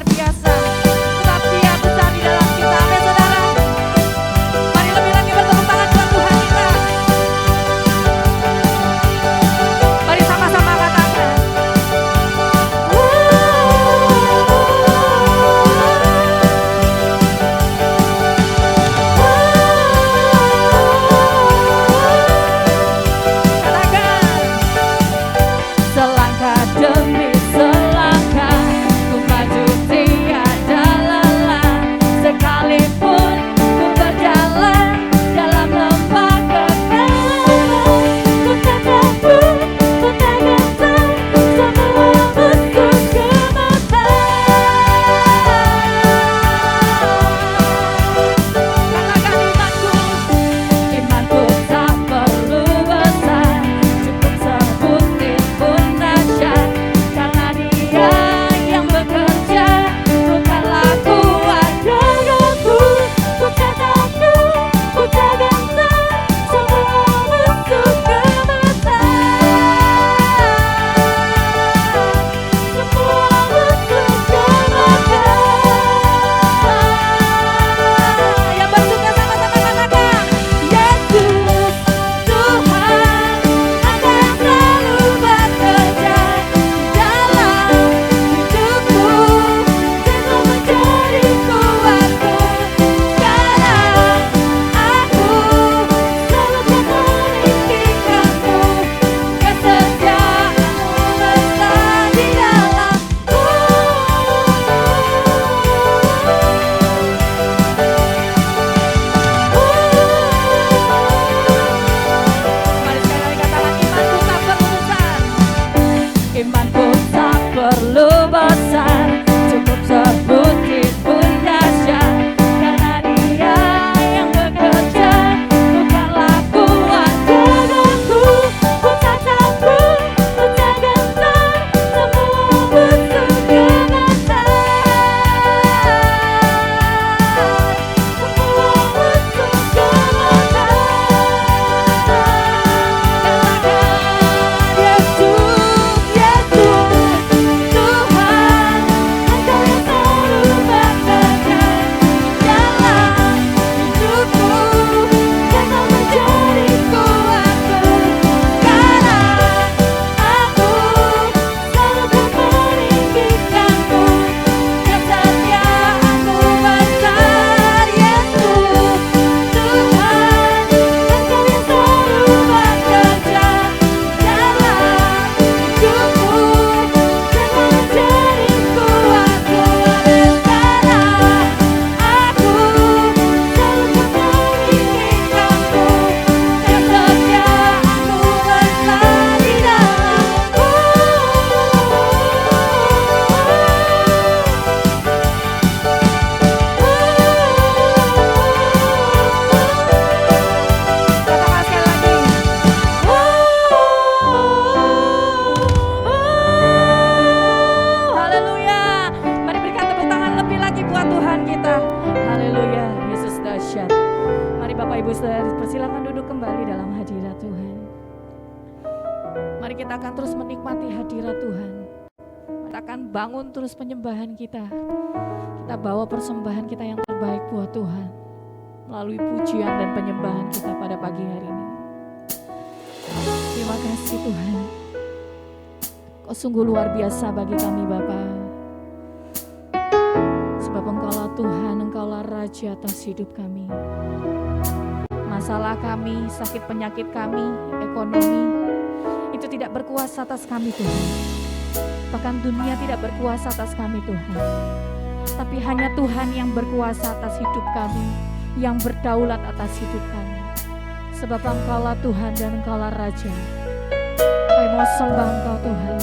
luar biasa. Sebab Dia besar di dalam kita. Amin saudara. Mari lebih lagi bertepuk tangan buat Tuhan kita. Mari sama-sama katakan. Selangkah demi selangkah ku maju tiada lelah, sekalipun ku berjalan dalam lembah kekelaman. Ku tak takut, ku tak gentar, semua musuh gemetar. Katakan imanku tak perlu besar, cukup sebutir pun dahsyat. Karena Dia yang bekerja, bukanlah kuat denganku. Ku tak takut, ku tak gentar, semua musuh gemetar. Semua musuh gemetar. Yang bersuka sama-sama katakan, Yesus Tuhan akan selalu bekerja dalam hidupku, Dia menjadi kuatku. Sekarang aku selalu meninggikanmu, kesetiaanmu besar di dalamku. Mari sekali lagi katakan, imanku tak perlu besar, cukup sebutir pun dahsyat. Karena Dia yang bekerja, bukanlah kuat denganku. Ku tak takut, ku tak gentar, semua musuh gemetar. Semua musuh gemetar. Katakan, Yesus, Yesus Tuhan, Engkau yang selalu bekerja dalam hidupku, Engkau menjadi kuatku. Sekarang aku selalu meninggikanmu, kesetiaanmu besar. Yesus Tuhan, Engkau yang selalu bekerja dalam hidupku, Engkau menjadi kuatku. Sekarang aku selalu meninggikanmu, kesetiaanmu besar di dalamku. Katakan sekali lagi. Haleluya. Mari berikan tepuk tangan lebih lagi buat Tuhan kita. Haleluya. Yesus dahsyat. Mari Bapak Ibu Saudara, persilakan duduk kembali dalam hadirat Tuhan. Mari kita akan terus menikmati hadirat Tuhan. Kita akan bangun terus penyembahan kita. Kita bawa persembahan kita yang terbaik buat Tuhan melalui pujian dan penyembahan kita pada pagi hari ini. Terima kasih Tuhan. Kau sungguh luar biasa bagi kami Bapa. Sebab Engkaulah Tuhan, Engkaulah Raja atas hidup kami. Masalah kami, sakit penyakit kami, ekonomi, itu tidak berkuasa atas kami Tuhan. Bahkan dunia tidak berkuasa atas kami Tuhan. Tapi hanya Tuhan yang berkuasa atas hidup kami, yang berdaulat atas hidup kami. Sebab Engkaulah Tuhan dan Engkaulah Raja. Kami mau sembah Engkau Tuhan.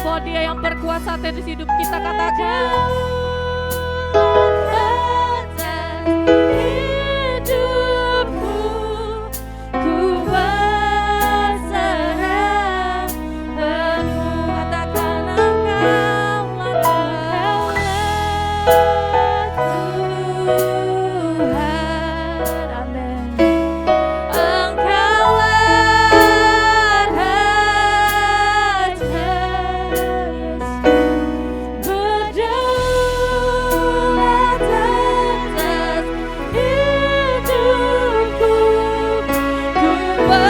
bahwa Dia yang berkuasa atas hidup kita. Katakan hidupku, ku berserah penuh. Katakan Engkaulah Tuhan. Amin. Engkaulah Raja Yesus, berdaulat atas hidupku, ku berserah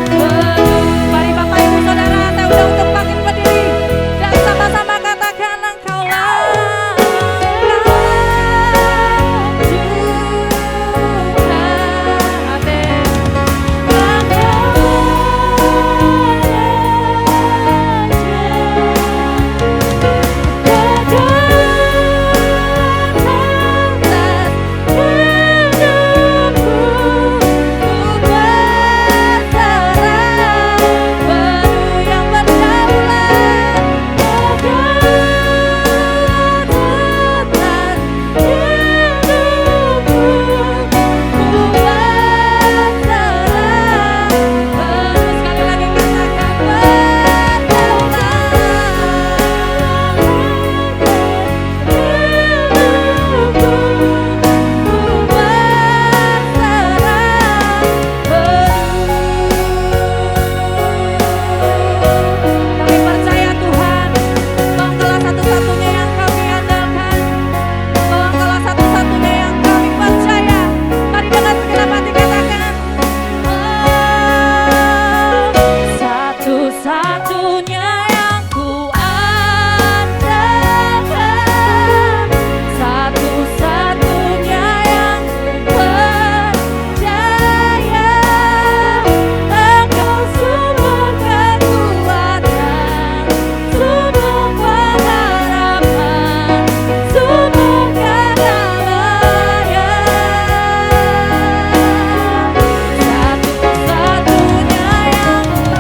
penuh. Mari Bapak Ibu Saudara, saya undang untuk bangkit berdiri dan sama-sama katakan Engkaulah Tuhan. Amin. Kami percaya Tuhan, bahwa Engkaulah satu-satunya yang kami andalkan, bahwa Engkaulah satu-satunya yang kami percaya. Mari dengan segenap hati katakan, satu-satunya yang ku andalkan, satu-satunya yang ku percaya. Engkau sumber kekuatan, sumber pengharapan, sumber kedamaian. Satu-satunya yang ku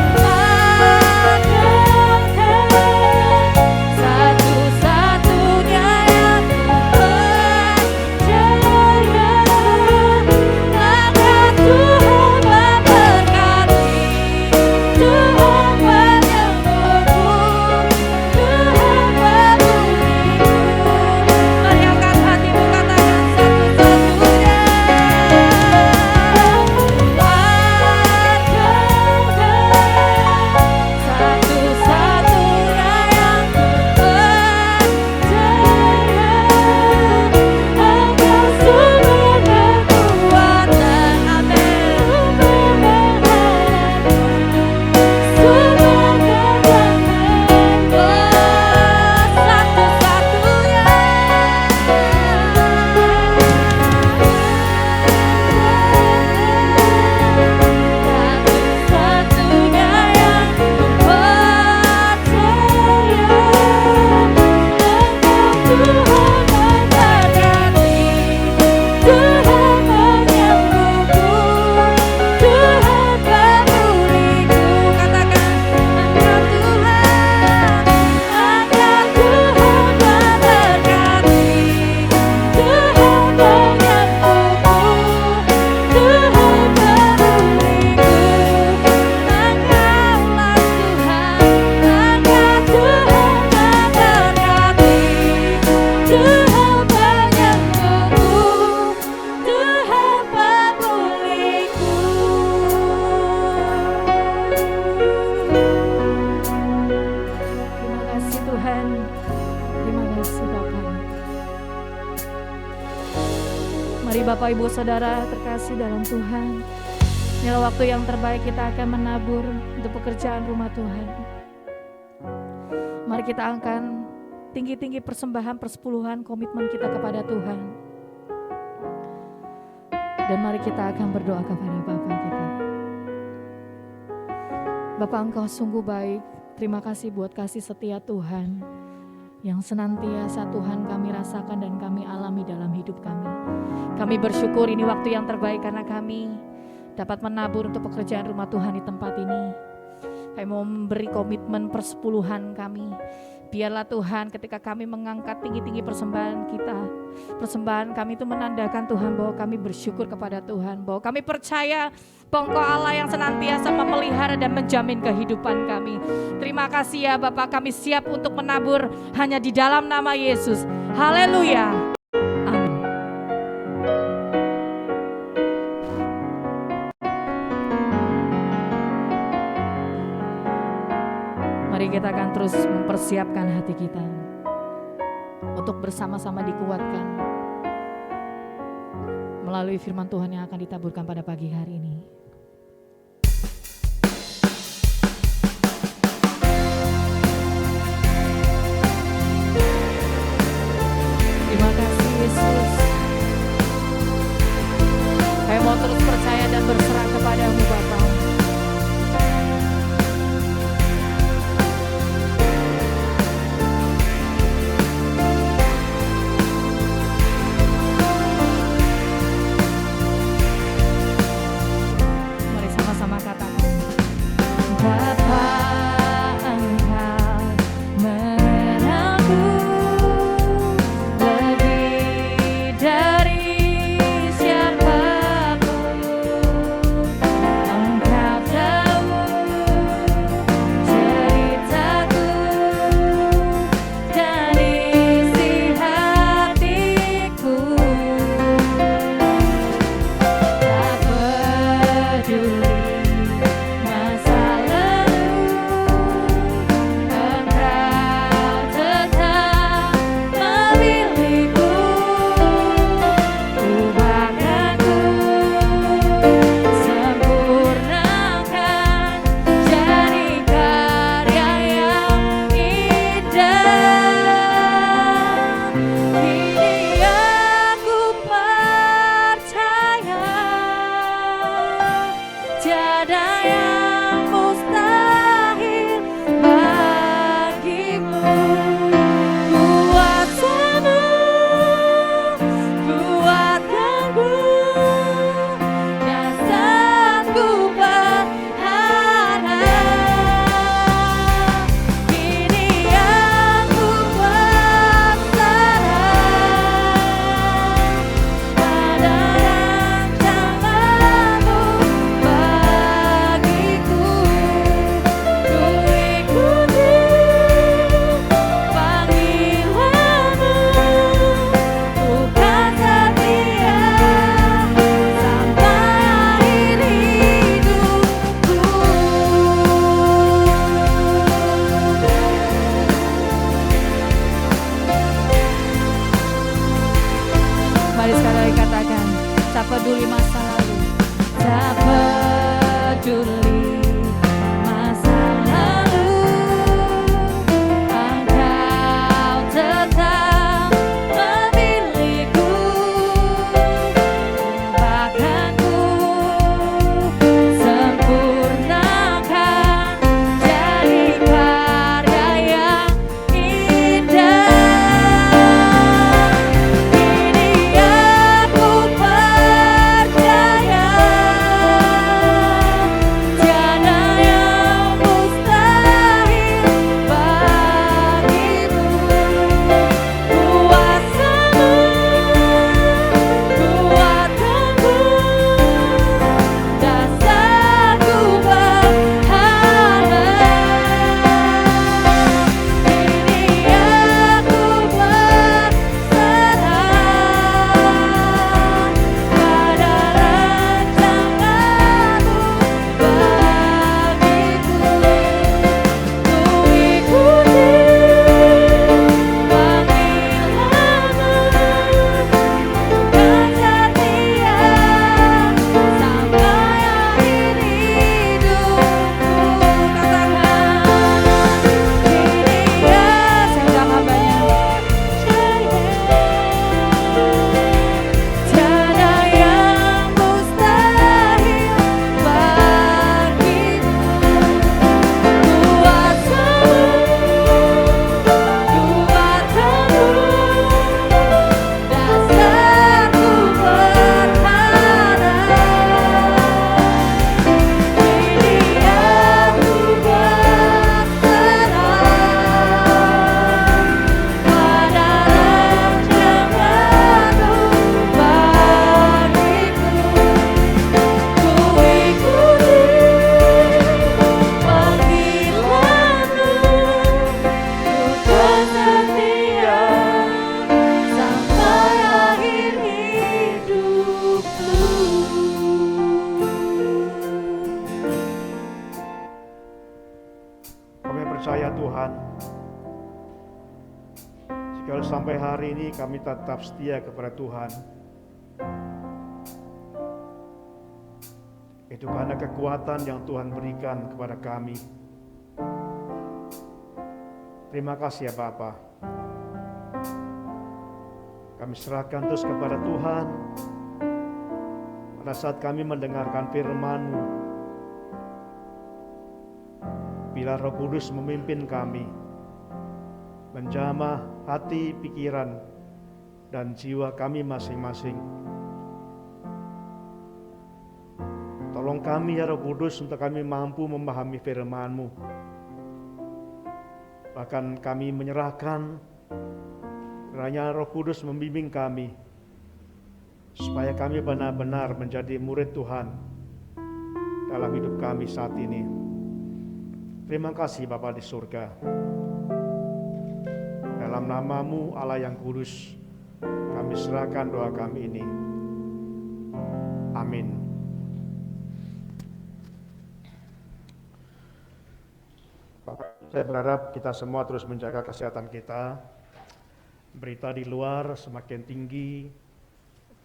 Mari Bapak Ibu Saudara terkasih dalam Tuhan, inilah waktu yang terbaik kita akan menabur untuk pekerjaan rumah Tuhan. Mari kita angkat tinggi-tinggi persembahan persepuluhan komitmen kita kepada Tuhan. Dan mari kita akan berdoa kepada Bapa kita. Bapa, Engkau sungguh baik. Terima kasih buat kasih setia Tuhan yang senantiasa Tuhan kami rasakan dan kami alami dalam hidup kami. Kami bersyukur ini waktu yang terbaik karena kami dapat menabur untuk pekerjaan rumah Tuhan di tempat ini. Kami mau memberi komitmen persepuluhan kami. Biarlah Tuhan ketika kami mengangkat tinggi-tinggi persembahan kita, persembahan kami itu menandakan Tuhan bahwa kami bersyukur kepada Tuhan, bahwa kami percaya bahwa Engkau Allah yang senantiasa memelihara dan menjamin kehidupan kami. Terima kasih ya Bapak, kami siap untuk menabur hanya di dalam nama Yesus. Haleluya. Amin. Mari kita akan terus mempersiapkan hati kita untuk bersama-sama dikuatkan melalui firman Tuhan yang akan ditaburkan pada pagi hari ini. Terima kasih Yesus. Kami mau terus percaya dan berserah kepada-Mu Bapa. percaya Tuhan, jika sampai hari ini kami tetap setia kepada Tuhan, itu karena kekuatan yang Tuhan berikan kepada kami. Terima kasih ya Bapa. Kami serahkan terus kepada Tuhan pada saat kami mendengarkan firman-Mu. Bila Roh Kudus memimpin kami, menjamah hati, pikiran, dan jiwa kami masing-masing. Tolong kami ya Roh Kudus untuk kami mampu memahami firman-Mu. Bahkan kami menyerahkan kiranya Roh Kudus membimbing kami supaya kami benar-benar menjadi murid Tuhan dalam hidup kami saat ini. Terima kasih Bapa di surga. Dalam nama-Mu Allah yang kudus, kami serahkan doa kami ini. Amin. Bapak, saya berharap kita semua terus menjaga kesehatan kita. Berita di luar semakin tinggi,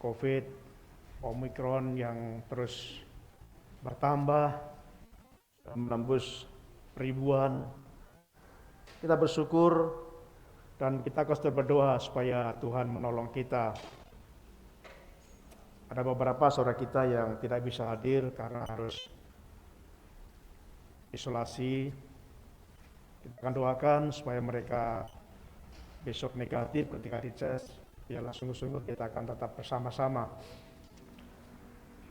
COVID, Omikron yang terus bertambah, menembus ribuan. Kita bersyukur dan kita harus berdoa supaya Tuhan menolong kita. Ada beberapa saudara kita yang tidak bisa hadir karena harus isolasi. Kita akan doakan supaya mereka besok negatif ketika dites, biarlah sungguh-sungguh kita akan tetap bersama-sama.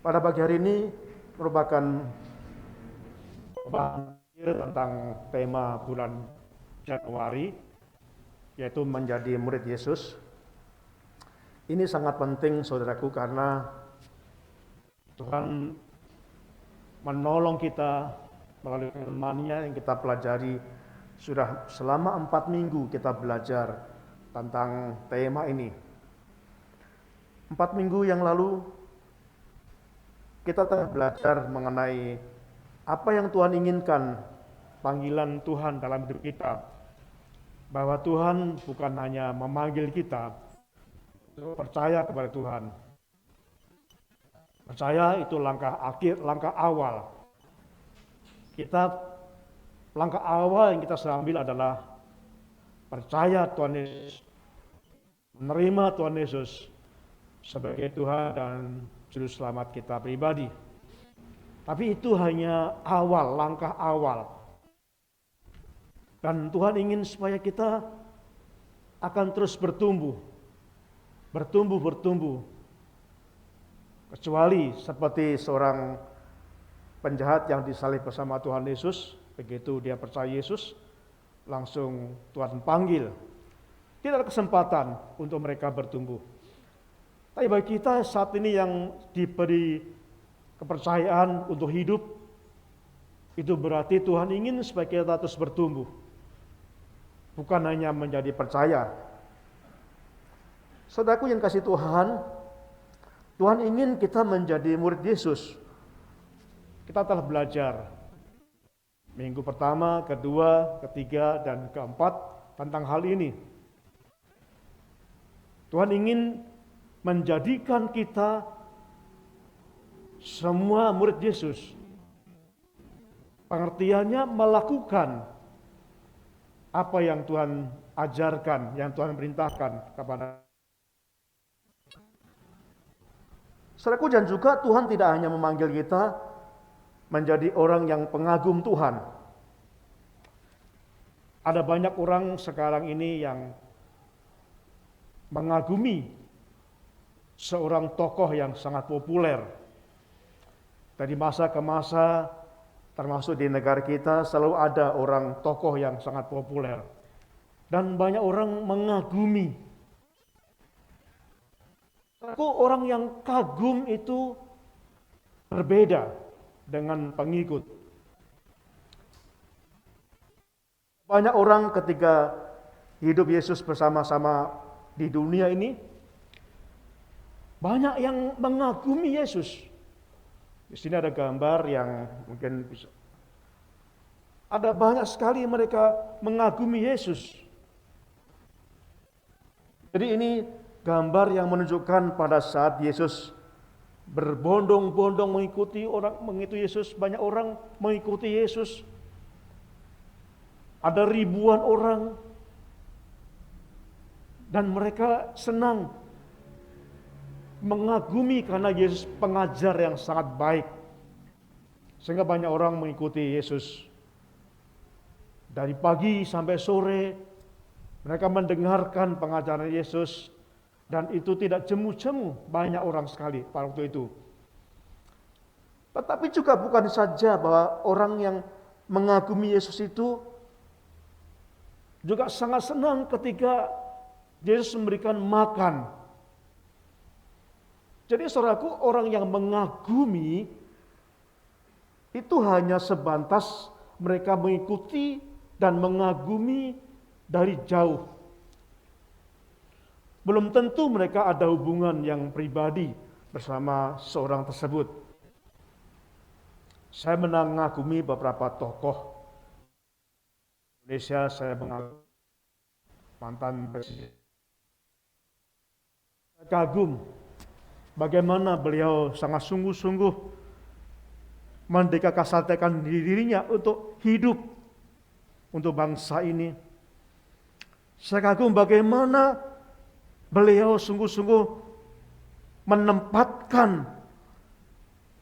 Pada pagi hari ini merupakan tentang tema bulan Januari, yaitu menjadi murid Yesus. Ini sangat penting saudaraku karena Tuhan menolong kita melalui firman-Nya yang kita pelajari. Sudah selama 4 minggu kita belajar tentang tema ini. 4 minggu yang lalu kita telah belajar mengenai apa yang Tuhan inginkan, panggilan Tuhan dalam hidup kita. Bahwa Tuhan bukan hanya memanggil kita untuk percaya kepada Tuhan. Percaya itu langkah akhir, langkah awal. Langkah awal yang kita sedang ambil adalah percaya Tuhan Yesus, menerima Tuhan Yesus sebagai Tuhan dan Juru Selamat kita pribadi. Tapi itu hanya awal, langkah awal. Dan Tuhan ingin supaya kita akan terus bertumbuh. Kecuali seperti seorang penjahat yang disalib bersama Tuhan Yesus, begitu dia percaya Yesus, langsung Tuhan panggil. Tidak ada kesempatan untuk mereka bertumbuh. Tapi bagi kita saat ini yang diberi kepercayaan untuk hidup, itu berarti Tuhan ingin supaya kita terus bertumbuh. Bukan hanya menjadi percaya. Saudaraku yang kasih Tuhan, Tuhan ingin kita menjadi murid Yesus. Kita telah belajar minggu pertama, kedua, ketiga, dan keempat tentang hal ini. Tuhan ingin menjadikan kita semua murid Yesus. Pengertiannya melakukan apa yang Tuhan ajarkan, yang Tuhan perintahkan kepada. Saudaraku, dan juga Tuhan tidak hanya memanggil kita menjadi orang yang pengagum Tuhan. Ada banyak orang sekarang ini yang mengagumi seorang tokoh yang sangat populer. Dari masa ke masa, termasuk di negara kita, selalu ada orang tokoh yang sangat populer. Dan banyak orang mengagumi. Orang yang kagum itu berbeda dengan pengikut. Banyak orang ketika hidup Yesus bersama-sama di dunia ini, banyak yang mengagumi Yesus. Di sini ada gambar yang mungkin bisa Ada banyak sekali mereka mengagumi Yesus. Jadi ini gambar yang menunjukkan pada saat Yesus berbondong-bondong mengikuti Yesus, banyak orang mengikuti Yesus. Ada ribuan orang dan mereka senang mengagumi karena Yesus pengajar yang sangat baik. Sehingga banyak orang mengikuti Yesus. Dari pagi sampai sore mereka mendengarkan pengajaran Yesus. Dan itu tidak jemu-jemu, banyak orang sekali pada waktu itu. Tetapi juga bukan saja bahwa orang yang mengagumi Yesus itu juga sangat senang ketika Yesus memberikan makan. Jadi saudaraku, orang yang mengagumi itu hanya sebatas mereka mengikuti dan mengagumi dari jauh. Belum tentu mereka ada hubungan yang pribadi bersama seorang tersebut. Saya mengagumi beberapa tokoh Indonesia, saya mengagumi mantan presiden. Saya kagum bagaimana beliau sangat sungguh-sungguh mendedikasikan dirinya untuk hidup untuk bangsa ini. Saya kagum bagaimana beliau sungguh-sungguh menempatkan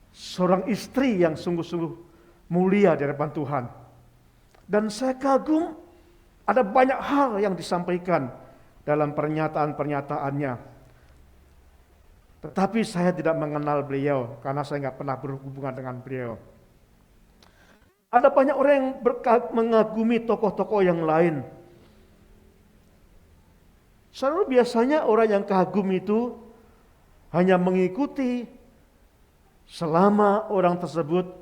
seorang istri yang sungguh-sungguh mulia di hadapan Tuhan. Dan saya kagum ada banyak hal yang disampaikan dalam pernyataan-pernyataannya. Tetapi saya tidak mengenal beliau karena saya nggak pernah berhubungan dengan beliau. Ada banyak orang yang mengagumi tokoh-tokoh yang lain. Selalu biasanya orang yang kagum itu hanya mengikuti selama orang tersebut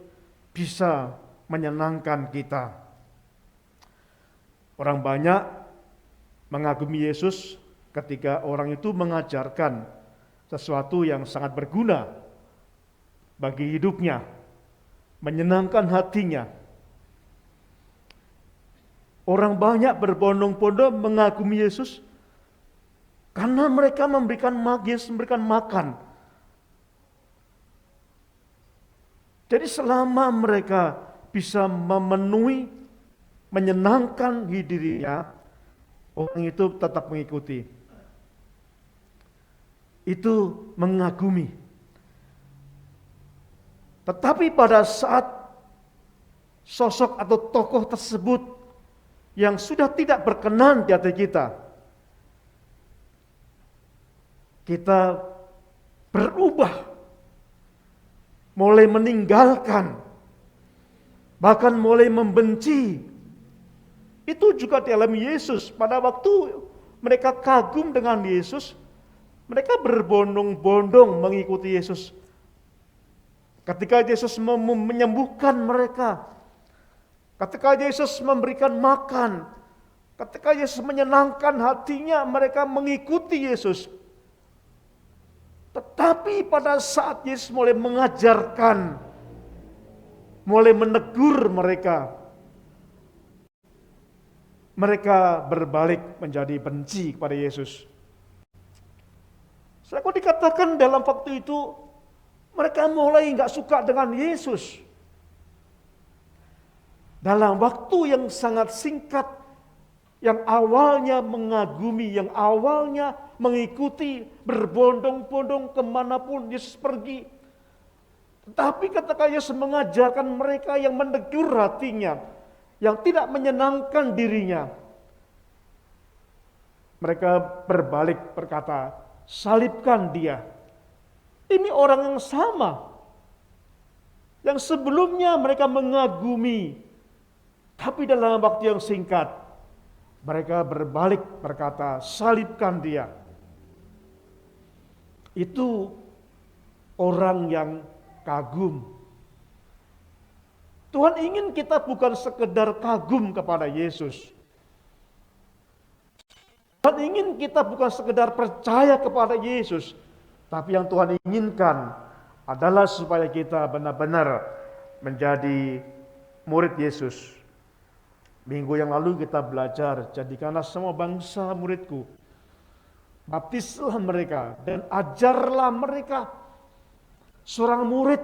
bisa menyenangkan kita. Orang banyak mengagumi Yesus ketika orang itu mengajarkan sesuatu yang sangat berguna bagi hidupnya, menyenangkan hatinya. Orang banyak berbondong-bondong mengagumi Yesus karena mereka memberikan makan. Jadi selama mereka bisa memenuhi, menyenangkan dirinya, orang itu tetap mengikuti. Itu mengagumi. Tetapi pada saat sosok atau tokoh tersebut yang sudah tidak berkenan di hati kita berubah, mulai meninggalkan, bahkan mulai membenci. Itu juga dialami Yesus. Pada waktu mereka kagum dengan Yesus, mereka berbondong-bondong mengikuti Yesus. Ketika Yesus menyembuhkan mereka, ketika Yesus memberikan makan, ketika Yesus menyenangkan hatinya, mereka mengikuti Yesus. Tetapi pada saat Yesus mulai mengajarkan, mulai menegur mereka, mereka berbalik menjadi benci kepada Yesus. Saya kok dikatakan dalam waktu itu, mereka mulai nggak suka dengan Yesus. Dalam waktu yang sangat singkat, yang awalnya mengagumi, yang awalnya mengikuti, berbondong-bondong kemanapun Yesus pergi. Tetapi ketika Yesus mengajarkan mereka yang menegur hatinya, yang tidak menyenangkan dirinya, mereka berbalik berkata, salibkan dia. Ini orang yang sama, yang sebelumnya mereka mengagumi, tapi dalam waktu yang singkat, mereka berbalik berkata, salibkan dia. Itu orang yang kagum. Tuhan ingin kita bukan sekedar kagum kepada Yesus. Tuhan ingin kita bukan sekedar percaya kepada Yesus. Tapi yang Tuhan inginkan adalah supaya kita benar-benar menjadi murid Yesus. Minggu yang lalu kita belajar, jadikanlah semua bangsa muridku. Baptislah mereka dan ajarlah mereka. Seorang murid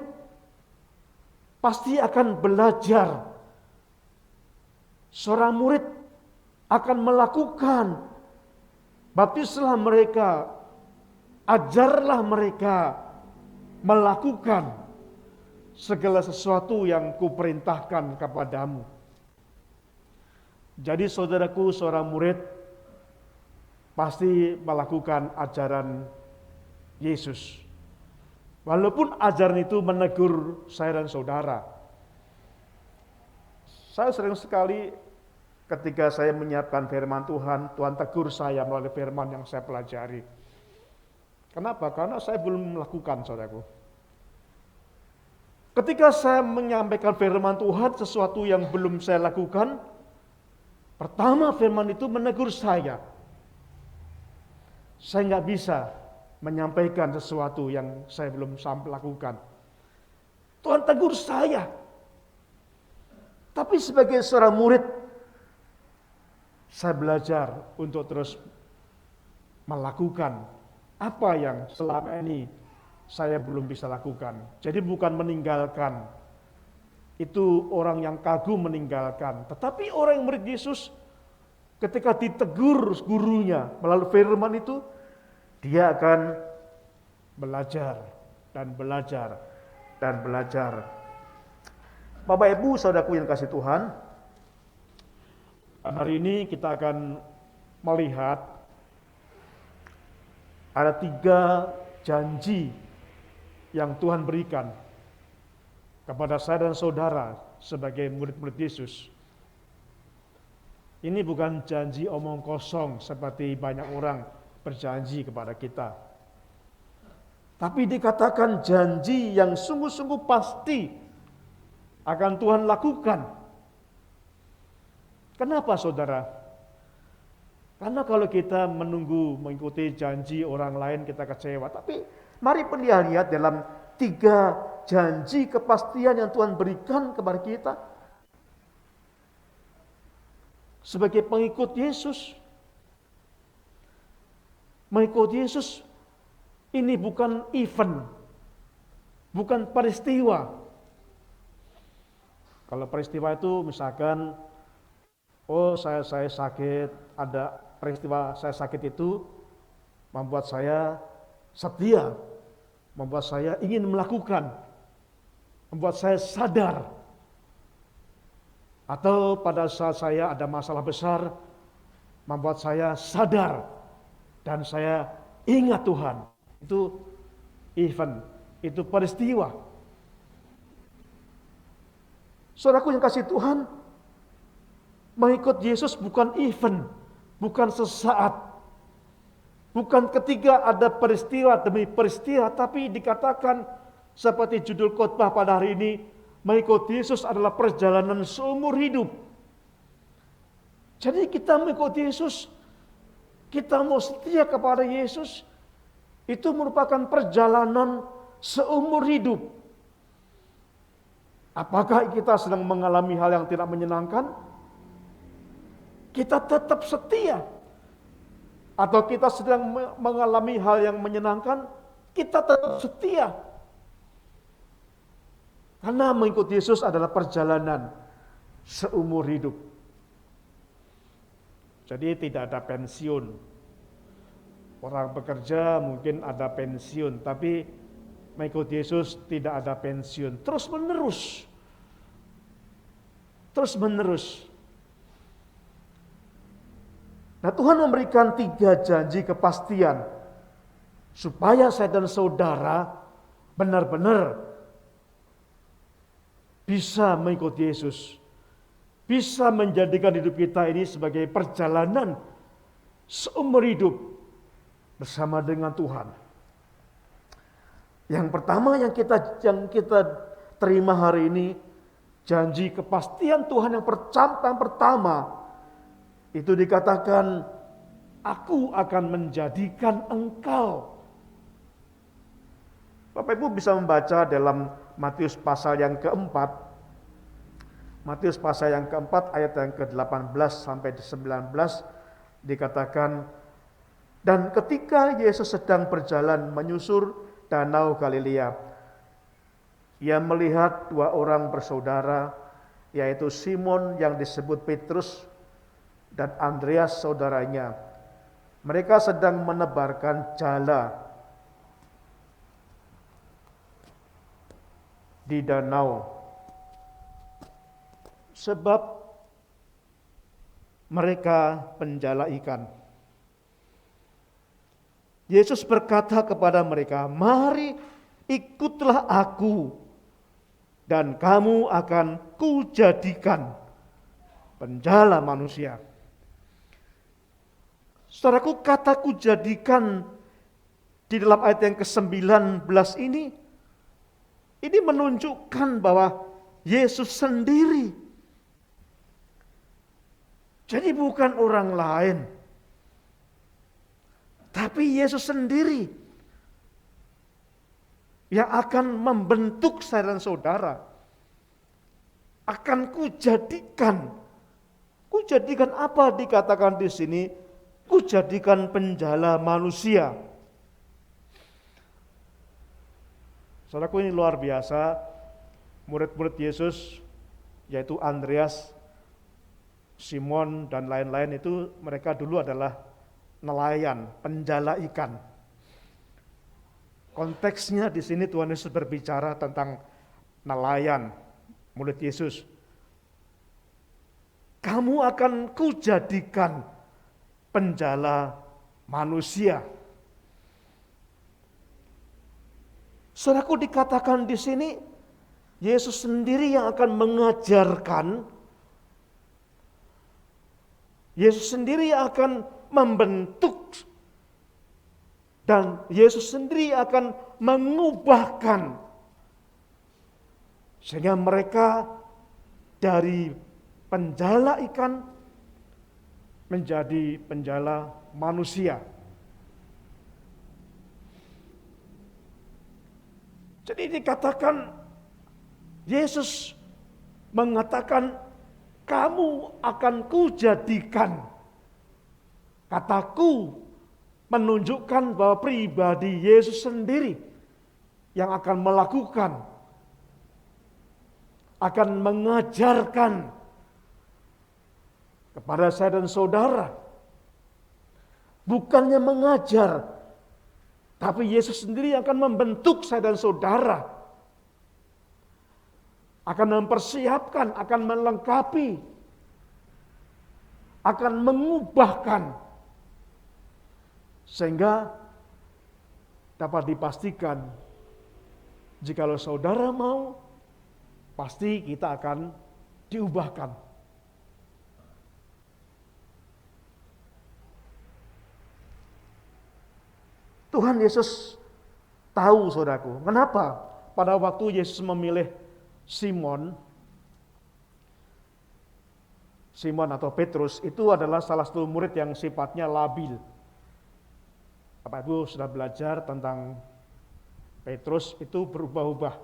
pasti akan belajar. Seorang murid akan melakukan. Baptislah mereka, ajarlah mereka melakukan segala sesuatu yang kuperintahkan kepadamu. Jadi saudaraku, seorang murid pasti melakukan ajaran Yesus. Walaupun ajaran itu menegur saya dan saudara. Saya sering sekali ketika saya menyiapkan firman Tuhan, Tuhan tegur saya melalui firman yang saya pelajari. Kenapa? Karena saya belum melakukan, saudaraku. Ketika saya menyampaikan firman Tuhan, sesuatu yang belum saya lakukan, pertama firman itu menegur saya. Saya nggak bisa menyampaikan sesuatu yang saya belum sampai lakukan. Tuhan tegur saya. Tapi sebagai seorang murid, saya belajar untuk terus melakukan apa yang selama ini saya belum bisa lakukan. Jadi bukan meninggalkan. Itu orang yang kagum meninggalkan. Tetapi orang yang murid Yesus, ketika ditegur gurunya melalui firman itu, dia akan belajar dan belajar dan belajar. Bapak Ibu saudaraku yang kasih Tuhan, hari ini kita akan melihat ada 3 janji yang Tuhan berikan kepada saya dan saudara sebagai murid-murid Yesus. Ini bukan janji omong kosong seperti banyak orang berjanji kepada kita. Tapi dikatakan janji yang sungguh-sungguh pasti akan Tuhan lakukan. Kenapa saudara? Karena kalau kita menunggu mengikuti janji orang lain kita kecewa. Tapi mari lihat dalam 3 janji kepastian yang Tuhan berikan kepada kita. Sebagai pengikut Yesus. Mengikut Yesus ini bukan event. Bukan peristiwa. Kalau peristiwa itu misalkan, saya sakit, ada peristiwa saya sakit itu membuat saya setia, membuat saya ingin melakukan, membuat saya sadar. Atau pada saat saya ada masalah besar, membuat saya sadar dan saya ingat Tuhan. Itu event, itu peristiwa. Saudaraku yang kasih Tuhan, mengikut Yesus bukan event, bukan sesaat, bukan ketika ada peristiwa demi peristiwa, tapi dikatakan seperti judul khotbah pada hari ini, mengikut Yesus adalah perjalanan seumur hidup. Jadi kita mengikut Yesus, kita mau setia kepada Yesus, itu merupakan perjalanan seumur hidup. Apakah kita sedang mengalami hal yang tidak menyenangkan? Kita tetap setia. Atau kita sedang mengalami hal yang menyenangkan? Kita tetap setia. Karena mengikuti Yesus adalah perjalanan seumur hidup. Jadi tidak ada pensiun. Orang bekerja mungkin ada pensiun, tapi mengikuti Yesus tidak ada pensiun. Terus menerus. Terus menerus. Nah, Tuhan memberikan 3 janji kepastian supaya saya dan saudara benar-benar bisa mengikuti Yesus. Bisa menjadikan hidup kita ini sebagai perjalanan seumur hidup bersama dengan Tuhan. Yang pertama yang kita terima hari ini, janji kepastian Tuhan yang pertama itu dikatakan, aku akan menjadikan engkau. Bapak Ibu bisa membaca dalam Matius pasal yang keempat. Matius pasal yang keempat ayat yang ke-18 sampai 19 dikatakan, dan ketika Yesus sedang berjalan menyusur danau Galilea, ia melihat dua orang bersaudara, yaitu Simon yang disebut Petrus dan Andreas saudaranya. Mereka sedang menebarkan jala di danau, sebab mereka penjala ikan. Yesus berkata kepada mereka, "Mari ikutlah aku, dan kamu akan kujadikan penjala manusia." Saudaraku, kata kujadikan di dalam ayat yang ke-19 ini menunjukkan bahwa Yesus sendiri. Jadi bukan orang lain, tapi Yesus sendiri yang akan membentuk saya dan saudara. Akan kujadikan. Kujadikan apa dikatakan di sini? Kujadikan penjala manusia. Saudaraku, ini luar biasa. Murid-murid Yesus, yaitu Andreas, Simon, dan lain-lain itu mereka dulu adalah nelayan, penjala ikan. Konteksnya di sini Tuhan Yesus berbicara tentang nelayan, murid Yesus. Kamu akan kujadikan penjala manusia. Saudaraku, dikatakan di sini Yesus sendiri yang akan mengajarkan, Yesus sendiri yang akan membentuk, dan Yesus sendiri akan mengubahkan sehingga mereka dari penjala ikan menjadi penjala manusia. Jadi dikatakan Yesus mengatakan, kamu akan kujadikan. Kataku menunjukkan bahwa pribadi Yesus sendiri yang akan melakukan, akan mengajarkan kepada saya dan saudara. Bukannya mengajar, tapi Yesus sendiri yang akan membentuk saya dan saudara. Akan mempersiapkan, akan melengkapi, akan mengubahkan. Sehingga dapat dipastikan, jikalau saudara mau, pasti kita akan diubahkan. Tuhan Yesus tahu, saudaraku, kenapa pada waktu Yesus memilih Simon atau Petrus, itu adalah salah satu murid yang sifatnya labil. Bapak Ibu sudah belajar tentang Petrus, itu berubah-ubah,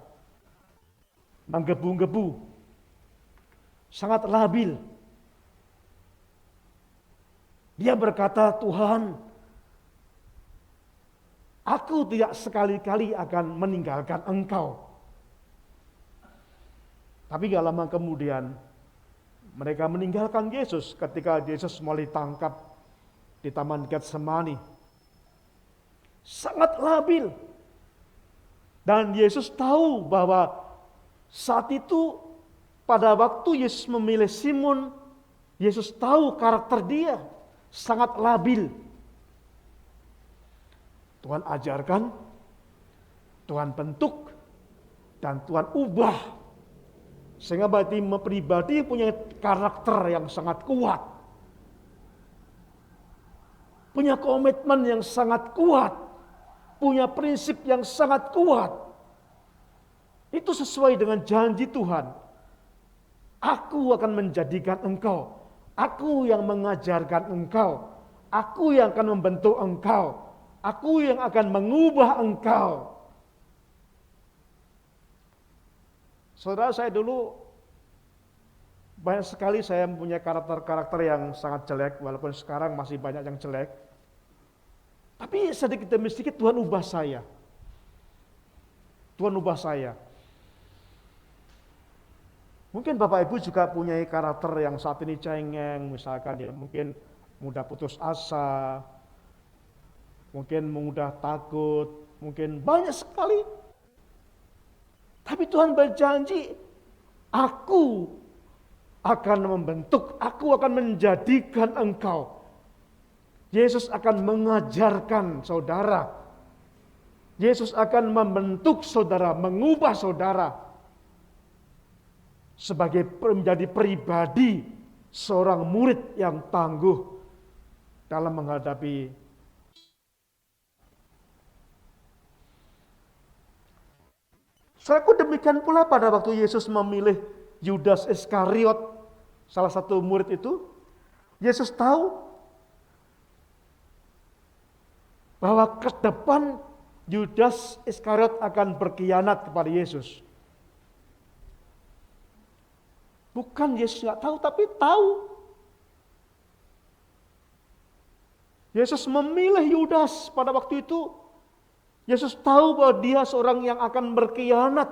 menggebu-gebu, sangat labil. Dia berkata, "Tuhan, aku tidak sekali-kali akan meninggalkan Engkau." Tapi gak lama kemudian mereka meninggalkan Yesus ketika Yesus mulai ditangkap di Taman Getsemani. Sangat labil. Dan Yesus tahu bahwa saat itu pada waktu Yesus memilih Simon, Yesus tahu karakter dia sangat labil. Tuhan ajarkan, Tuhan bentuk, dan Tuhan ubah. Sehingga berarti pribadi punya karakter yang sangat kuat. Punya komitmen yang sangat kuat. Punya prinsip yang sangat kuat. Itu sesuai dengan janji Tuhan. Aku akan menjadikan engkau. Aku yang mengajarkan engkau. Aku yang akan membentuk engkau. Aku yang akan mengubah engkau. Saudara, saya dulu Banyak sekali saya mempunyai karakter-karakter yang sangat jelek, walaupun sekarang masih banyak yang jelek. Tapi sedikit demi sedikit Tuhan ubah saya. Tuhan ubah saya. Mungkin Bapak Ibu juga punya karakter yang saat ini cengeng, misalkan ya mungkin mudah putus asa, mungkin mudah takut, mungkin banyak sekali. Tapi Tuhan berjanji, aku akan membentuk, aku akan menjadikan engkau. Yesus akan mengajarkan saudara. Yesus akan membentuk saudara, mengubah saudara sebagai menjadi pribadi seorang murid yang tangguh dalam menghadapi Saudaraku, demikian pula pada waktu Yesus memilih Yudas Iskariot, salah satu murid itu, Yesus tahu bahwa ke depan Yudas Iskariot akan berkhianat kepada Yesus. Bukan Yesus nggak tahu, tapi tahu. Yesus memilih Yudas pada waktu itu. Yesus tahu bahwa dia seorang yang akan berkhianat.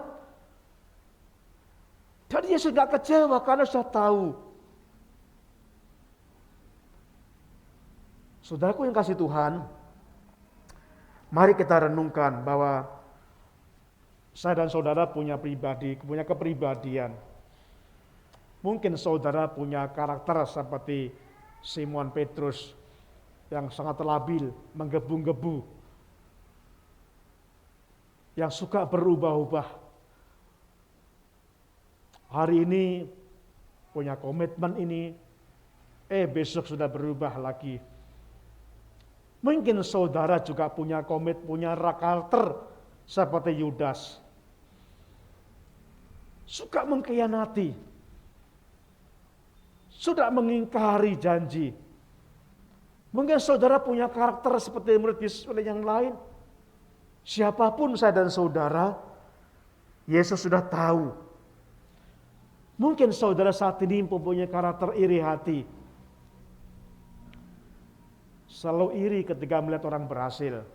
Dan Yesus gak kecewa karena sudah tahu. Saudaraku yang kasih Tuhan, mari kita renungkan bahwa saya dan saudara punya kepribadian. Mungkin saudara punya karakter seperti Simon Petrus yang sangat labil, menggebu-gebu, yang suka berubah-ubah. Hari ini punya komitmen ini, besok sudah berubah lagi. Mungkin saudara juga punya punya karakter seperti Yudas. Suka mengkhianati, sudah mengingkari janji. Mungkin saudara punya karakter seperti murid Yesus yang lain. Siapapun saya dan saudara, Yesus sudah tahu. Mungkin saudara saat ini mempunyai karakter iri hati. Selalu iri ketika melihat orang berhasil.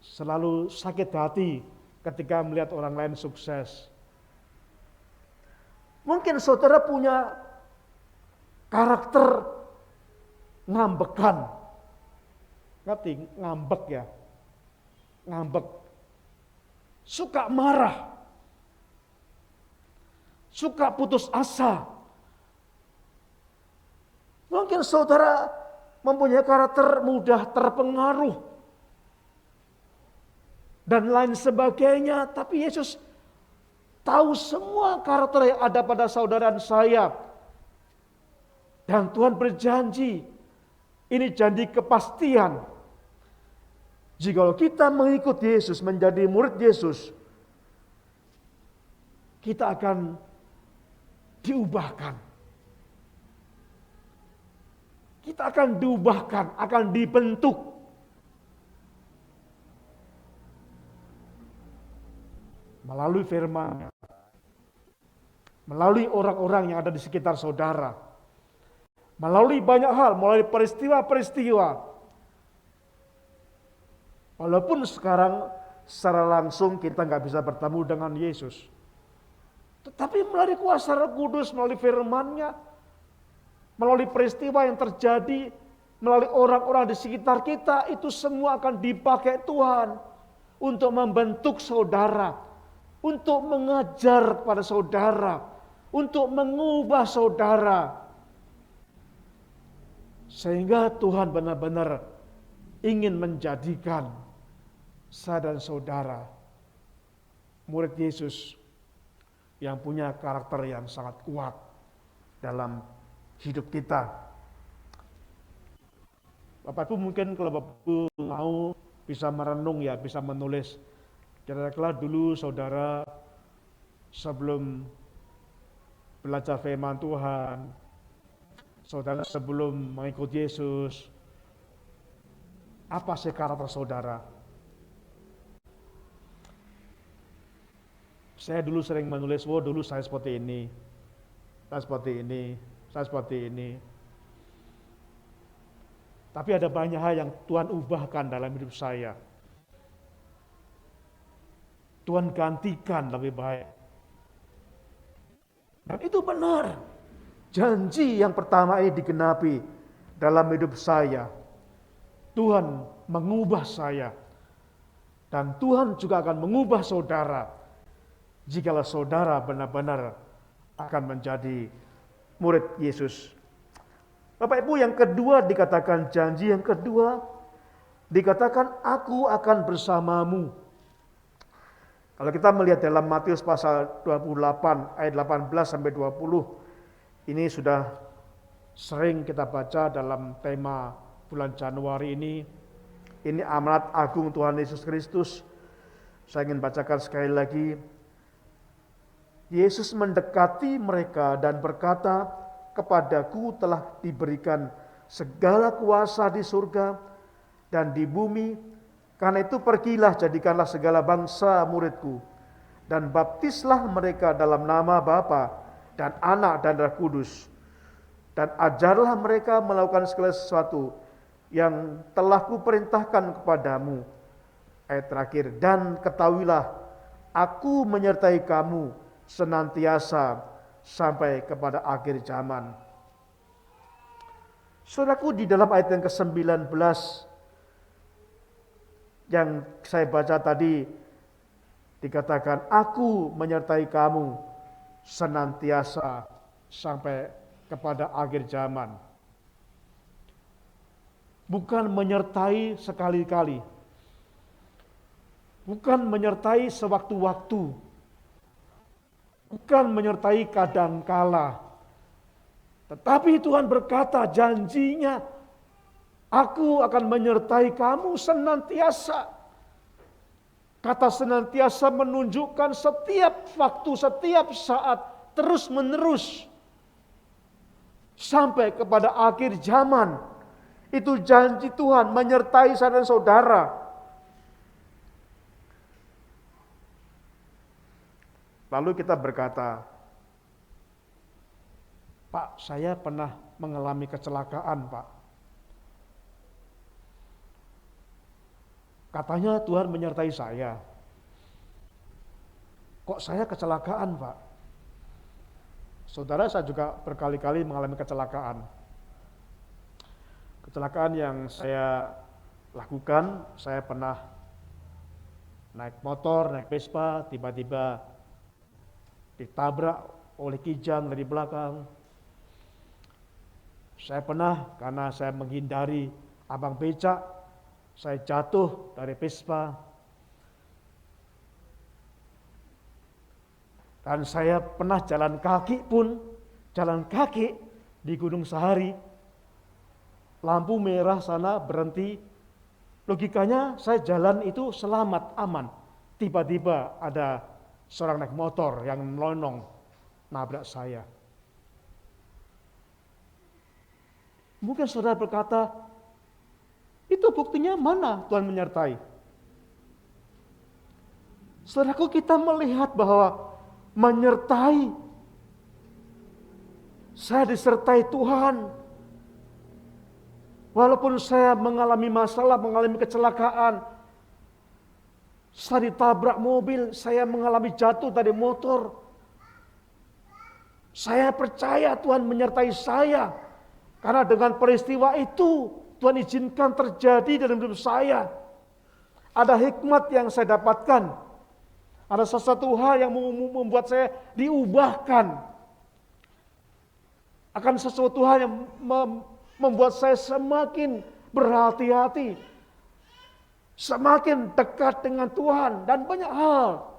Selalu sakit hati ketika melihat orang lain sukses. Mungkin saudara punya karakter ngambekan. Ngerti? Ngambek ya. Ngambek, suka marah, suka putus asa. Mungkin saudara mempunyai karakter mudah terpengaruh dan lain sebagainya, tapi Yesus tahu semua karakter yang ada pada saudara dan saya. Dan Tuhan berjanji, ini janji kepastian. Jika kita mengikut Yesus, menjadi murid Yesus, kita akan diubahkan. Kita akan diubahkan, akan dibentuk. Melalui firman, melalui orang-orang yang ada di sekitar saudara, melalui banyak hal, melalui peristiwa-peristiwa. Walaupun sekarang secara langsung kita nggak bisa bertemu dengan Yesus. Tetapi melalui kuasa Roh Kudus, melalui firman-Nya, melalui peristiwa yang terjadi, melalui orang-orang di sekitar kita, itu semua akan dipakai Tuhan untuk membentuk saudara, untuk mengajar kepada saudara, untuk mengubah saudara. Sehingga Tuhan benar-benar ingin menjadikan saya dan saudara murid Yesus yang punya karakter yang sangat kuat dalam hidup kita. Bapak Ibu mungkin kalau Bapak Ibu mau bisa merenung ya, bisa menulis. Kira-kira dulu saudara sebelum belajar firman Tuhan, saudara sebelum mengikut Yesus, apa sih karakter saudara? Saya dulu sering menulis, dulu saya seperti ini. saya seperti ini, saya seperti ini. Tapi ada banyak hal yang Tuhan ubahkan dalam hidup saya. Tuhan gantikan lebih baik. Dan itu benar. Janji yang pertama ini digenapi dalam hidup saya. Tuhan mengubah saya. Dan Tuhan juga akan mengubah saudara. Jikalau saudara benar-benar akan menjadi murid Yesus. Bapak Ibu, yang kedua dikatakan janji yang kedua. Dikatakan aku akan bersamamu. Kalau kita melihat dalam Matius pasal 28 ayat 18 sampai 20, ini sudah sering kita baca dalam tema bulan Januari ini. Ini amanat agung Tuhan Yesus Kristus. Saya ingin bacakan sekali lagi. Yesus mendekati mereka dan berkata, kepadaku telah diberikan segala kuasa di surga dan di bumi. Karena itu pergilah, jadikanlah segala bangsa muridku, dan baptislah mereka dalam nama Bapa dan Anak dan Roh Kudus, dan ajarlah mereka melakukan segala sesuatu yang telah kuperintahkan kepadamu. Ayat terakhir, dan ketahuilah, aku menyertai kamu senantiasa sampai kepada akhir zaman. Saudaraku, di dalam ayat yang ke-19 yang saya baca tadi, dikatakan aku menyertai kamu senantiasa sampai kepada akhir zaman. Bukan menyertai sekali-kali. Bukan menyertai sewaktu-waktu. Bukan menyertai kadangkala. Tetapi Tuhan berkata, janjinya, aku akan menyertai kamu senantiasa. Kata senantiasa menunjukkan setiap waktu, setiap saat, terus menerus. Sampai kepada akhir zaman. Itu janji Tuhan menyertai saya dan saudara. Lalu kita berkata, Pak, saya pernah mengalami kecelakaan, Pak. Katanya Tuhan menyertai saya. Kok saya kecelakaan, Pak? Saudara, saya juga berkali-kali mengalami kecelakaan. Kecelakaan yang saya lakukan, saya pernah naik motor, naik Vespa, tiba-tiba ditabrak oleh kijang dari belakang. Saya pernah, karena saya menghindari abang becak, saya jatuh dari Vespa. Dan saya pernah jalan kaki di Gunung Sahari. Lampu merah sana berhenti. Logikanya saya jalan itu selamat, aman. Tiba-tiba ada seorang naik motor yang melonong nabrak saya. Mungkin saudara berkata, itu buktinya mana Tuhan menyertai? Saudaraku, kita melihat bahwa menyertai, saya disertai Tuhan. Walaupun saya mengalami masalah, mengalami kecelakaan, saya ditabrak mobil, saya mengalami jatuh dari motor. Saya percaya Tuhan menyertai saya. Karena dengan peristiwa itu, Tuhan izinkan terjadi dalam hidup saya. Ada hikmat yang saya dapatkan. Ada sesuatu hal yang membuat saya diubahkan. Akan sesuatu hal yang membuat saya semakin berhati-hati. Semakin dekat dengan Tuhan dan banyak hal.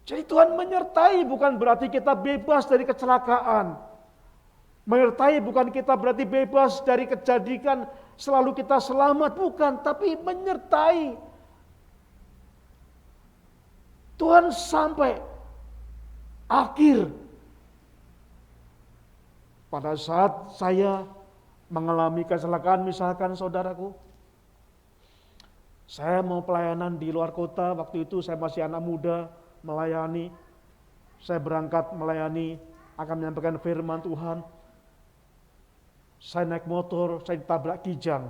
Jadi Tuhan menyertai bukan berarti kita bebas dari kecelakaan. Menyertai bukan kita berarti bebas dari kejadian selalu kita selamat, bukan, tapi menyertai. Tuhan sampai akhir. Pada saat saya mengalami kecelakaan, misalkan saudaraku, saya mau pelayanan di luar kota, waktu itu saya masih anak muda, melayani. saya berangkat melayani, akan menyampaikan firman Tuhan. Saya naik motor, saya ditabrak kijang.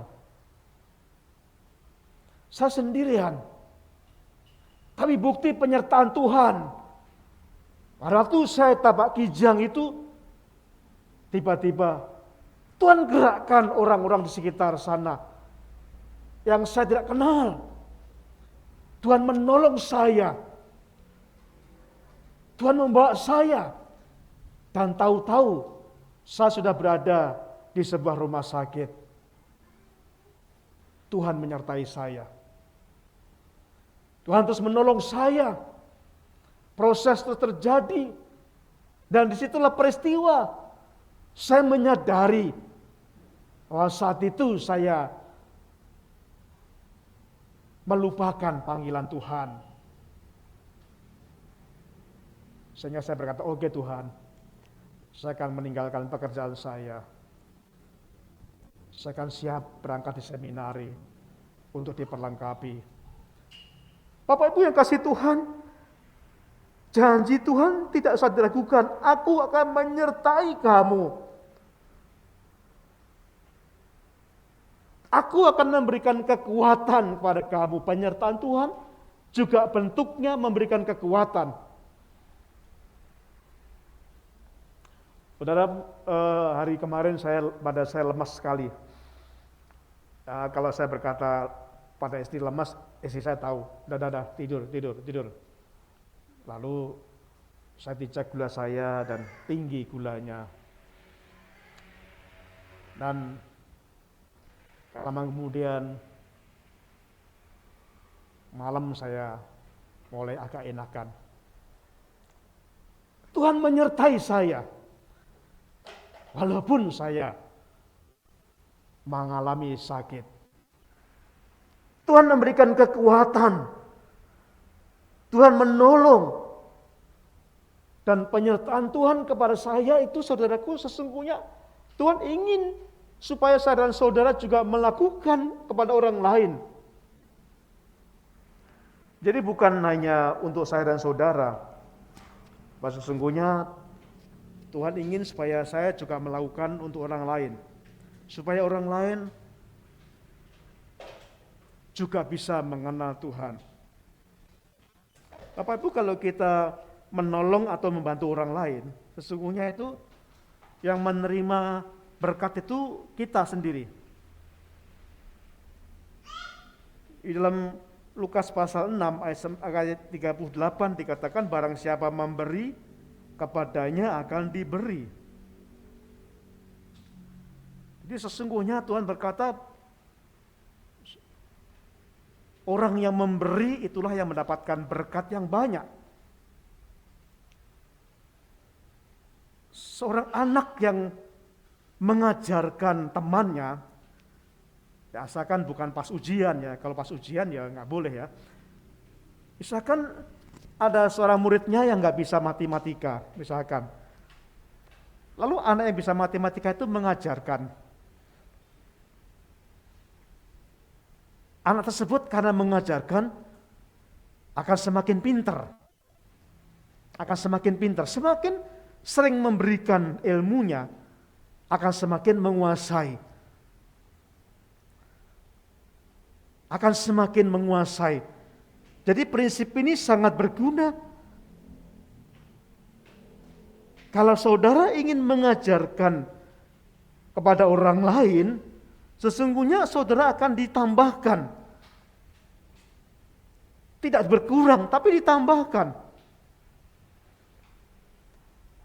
Saya sendirian. Tapi bukti penyertaan Tuhan. Pada waktu saya tabrak kijang itu, tiba-tiba Tuhan gerakkan orang-orang di sekitar sana yang saya tidak kenal. Tuhan menolong saya. Tuhan membawa saya. Dan tahu-tahu saya sudah berada di sebuah rumah sakit. Tuhan menyertai saya. Tuhan terus menolong saya. Proses terus terjadi. Dan disitulah peristiwa. Saya menyadari bahwa saat itu saya melupakan panggilan Tuhan. Sehingga saya berkata, oke Tuhan, saya akan meninggalkan pekerjaan saya. Saya akan siap berangkat di seminari untuk diperlengkapi. Bapak Ibu yang kasih Tuhan, janji Tuhan tidak usah diragukan. Aku akan menyertai kamu. Aku akan memberikan kekuatan kepada kamu. Penyertaan Tuhan juga bentuknya memberikan kekuatan. Saudara, hari kemarin saya lemas sekali. Kalau saya berkata pada istri lemas, istri saya tahu, dah, tidur. Lalu saya dicek gula saya dan tinggi gulanya. Dan lama kemudian malam saya mulai agak enakan. Tuhan menyertai saya. Walaupun saya mengalami sakit. Tuhan memberikan kekuatan. Tuhan menolong. Dan penyertaan Tuhan kepada saya itu, saudaraku, sesungguhnya Tuhan ingin supaya saya dan saudara juga melakukan kepada orang lain. Jadi bukan hanya untuk saya dan saudara. Bahwa sesungguhnya Tuhan ingin supaya saya juga melakukan untuk orang lain. Supaya orang lain juga bisa mengenal Tuhan. Bapak Ibu, kalau kita menolong atau membantu orang lain, sesungguhnya itu yang menerima berkat itu kita sendiri. Di dalam Lukas pasal 6 ayat 38 dikatakan, barang siapa memberi, kepadanya akan diberi. Jadi sesungguhnya Tuhan berkata, orang yang memberi itulah yang mendapatkan berkat yang banyak. Seorang anak yang mengajarkan temannya, ya asalkan bukan pas ujian ya, kalau pas ujian ya nggak boleh ya. Misalkan ada seorang muridnya yang nggak bisa matematika, misalkan. Lalu anak yang bisa matematika itu mengajarkan. Anak tersebut karena mengajarkan akan semakin pintar. Akan semakin pintar. Semakin sering memberikan ilmunya, akan semakin menguasai. Akan semakin menguasai. Jadi prinsip ini sangat berguna. Kalau saudara ingin mengajarkan kepada orang lain, sesungguhnya saudara akan ditambahkan. Tidak berkurang, tapi ditambahkan.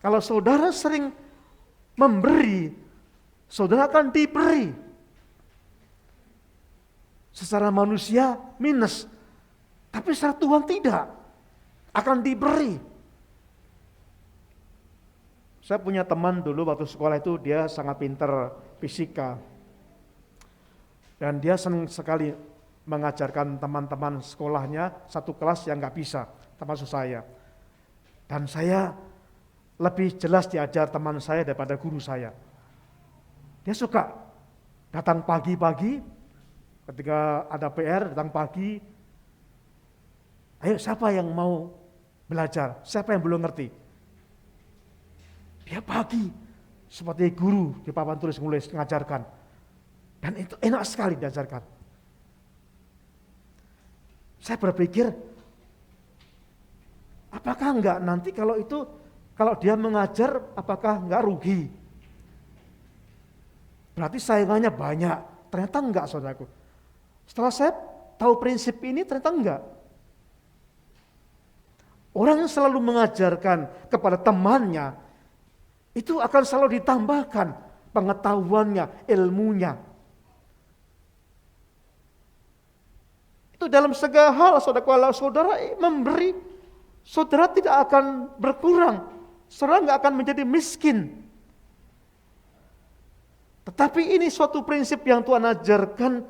Kalau saudara sering memberi, saudara akan diberi. Secara manusia minus, tapi secara Tuhan tidak, akan diberi. Saya punya teman dulu waktu sekolah itu, dia sangat pintar fisika. Dan dia senang sekali mengajarkan teman-teman sekolahnya satu kelas yang gak bisa, termasuk saya. Dan saya lebih jelas diajar teman saya daripada guru saya. Dia suka datang pagi-pagi, ketika ada PR datang pagi, ayo siapa yang mau belajar, siapa yang belum ngerti. Dia bagi seperti guru di papan tulis menulis mengajarkan. Dan itu enak sekali diajarkan. Saya berpikir, apakah enggak nanti kalau dia mengajar, apakah enggak rugi? Berarti saingannya banyak. Ternyata enggak, saudaraku. Setelah saya tahu prinsip ini, ternyata enggak. Orang yang selalu mengajarkan kepada temannya, itu akan selalu ditambahkan pengetahuannya, ilmunya. Itu dalam segala hal, saudara, kalau saudara memberi, saudara tidak akan berkurang. Saudara nggak akan menjadi miskin. Tetapi ini suatu prinsip yang Tuhan ajarkan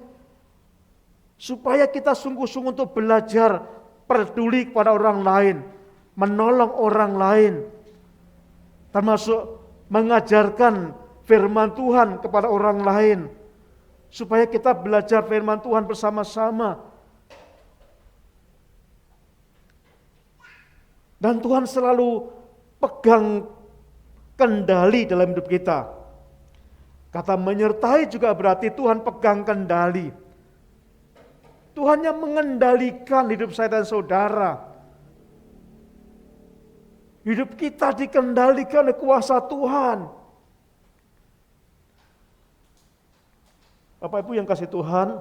supaya kita sungguh-sungguh untuk belajar peduli kepada orang lain, menolong orang lain, termasuk mengajarkan firman Tuhan kepada orang lain, supaya kita belajar firman Tuhan bersama-sama. Dan Tuhan selalu pegang kendali dalam hidup kita. Kata menyertai juga berarti Tuhan pegang kendali. Tuhan yang mengendalikan hidup saya dan saudara. Hidup kita dikendalikan oleh kuasa Tuhan. Bapak Ibu yang kasih Tuhan,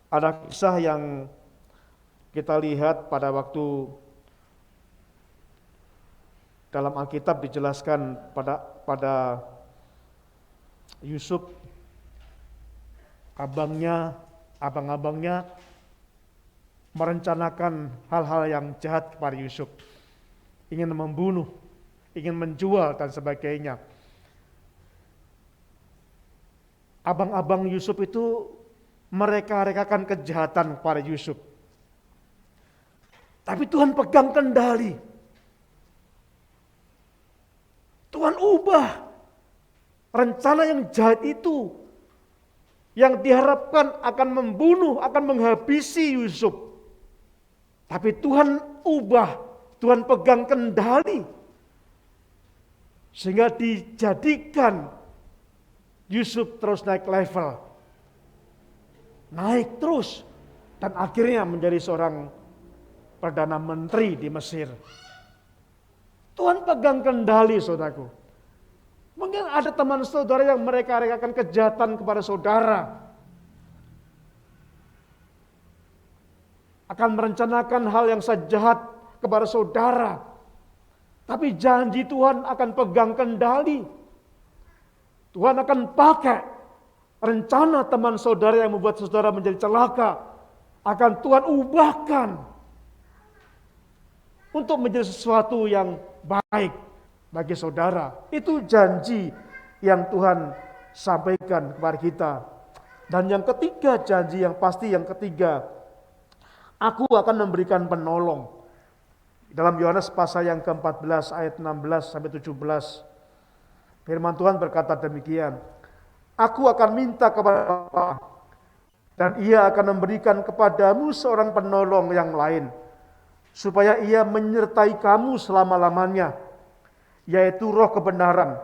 ada kisah yang kita lihat pada waktu dalam Alkitab dijelaskan pada Yusuf, abang-abangnya merencanakan hal-hal yang jahat kepada Yusuf. Ingin membunuh, ingin menjual dan sebagainya. Abang-abang Yusuf itu mereka-rekakan kejahatan kepada Yusuf. Tapi Tuhan pegang kendali. Tuhan ubah rencana yang jahat itu, yang diharapkan akan membunuh, akan menghabisi Yusuf. Tapi Tuhan ubah, Tuhan pegang kendali. Sehingga dijadikan Yusuf terus naik level. Naik terus. Dan akhirnya menjadi seorang Perdana Menteri di Mesir. Tuhan pegang kendali, saudaraku. Mungkin ada teman saudara yang mereka rekakan kejahatan kepada saudara. Akan merencanakan hal yang sejahat kepada saudara. Tapi janji Tuhan akan pegang kendali. Tuhan akan pakai rencana teman saudara yang membuat saudara menjadi celaka. Akan Tuhan ubahkan untuk menjadi sesuatu yang baik bagi saudara. Itu janji yang Tuhan sampaikan kepada kita. Dan yang ketiga, janji yang pasti yang ketiga, aku akan memberikan penolong. Dalam Yohanes pasal yang ke-14 ayat 16 sampai 17. Firman Tuhan berkata demikian. Aku akan minta kepada Bapa dan Ia akan memberikan kepadamu seorang penolong yang lain, supaya Ia menyertai kamu selama-lamanya, yaitu Roh kebenaran.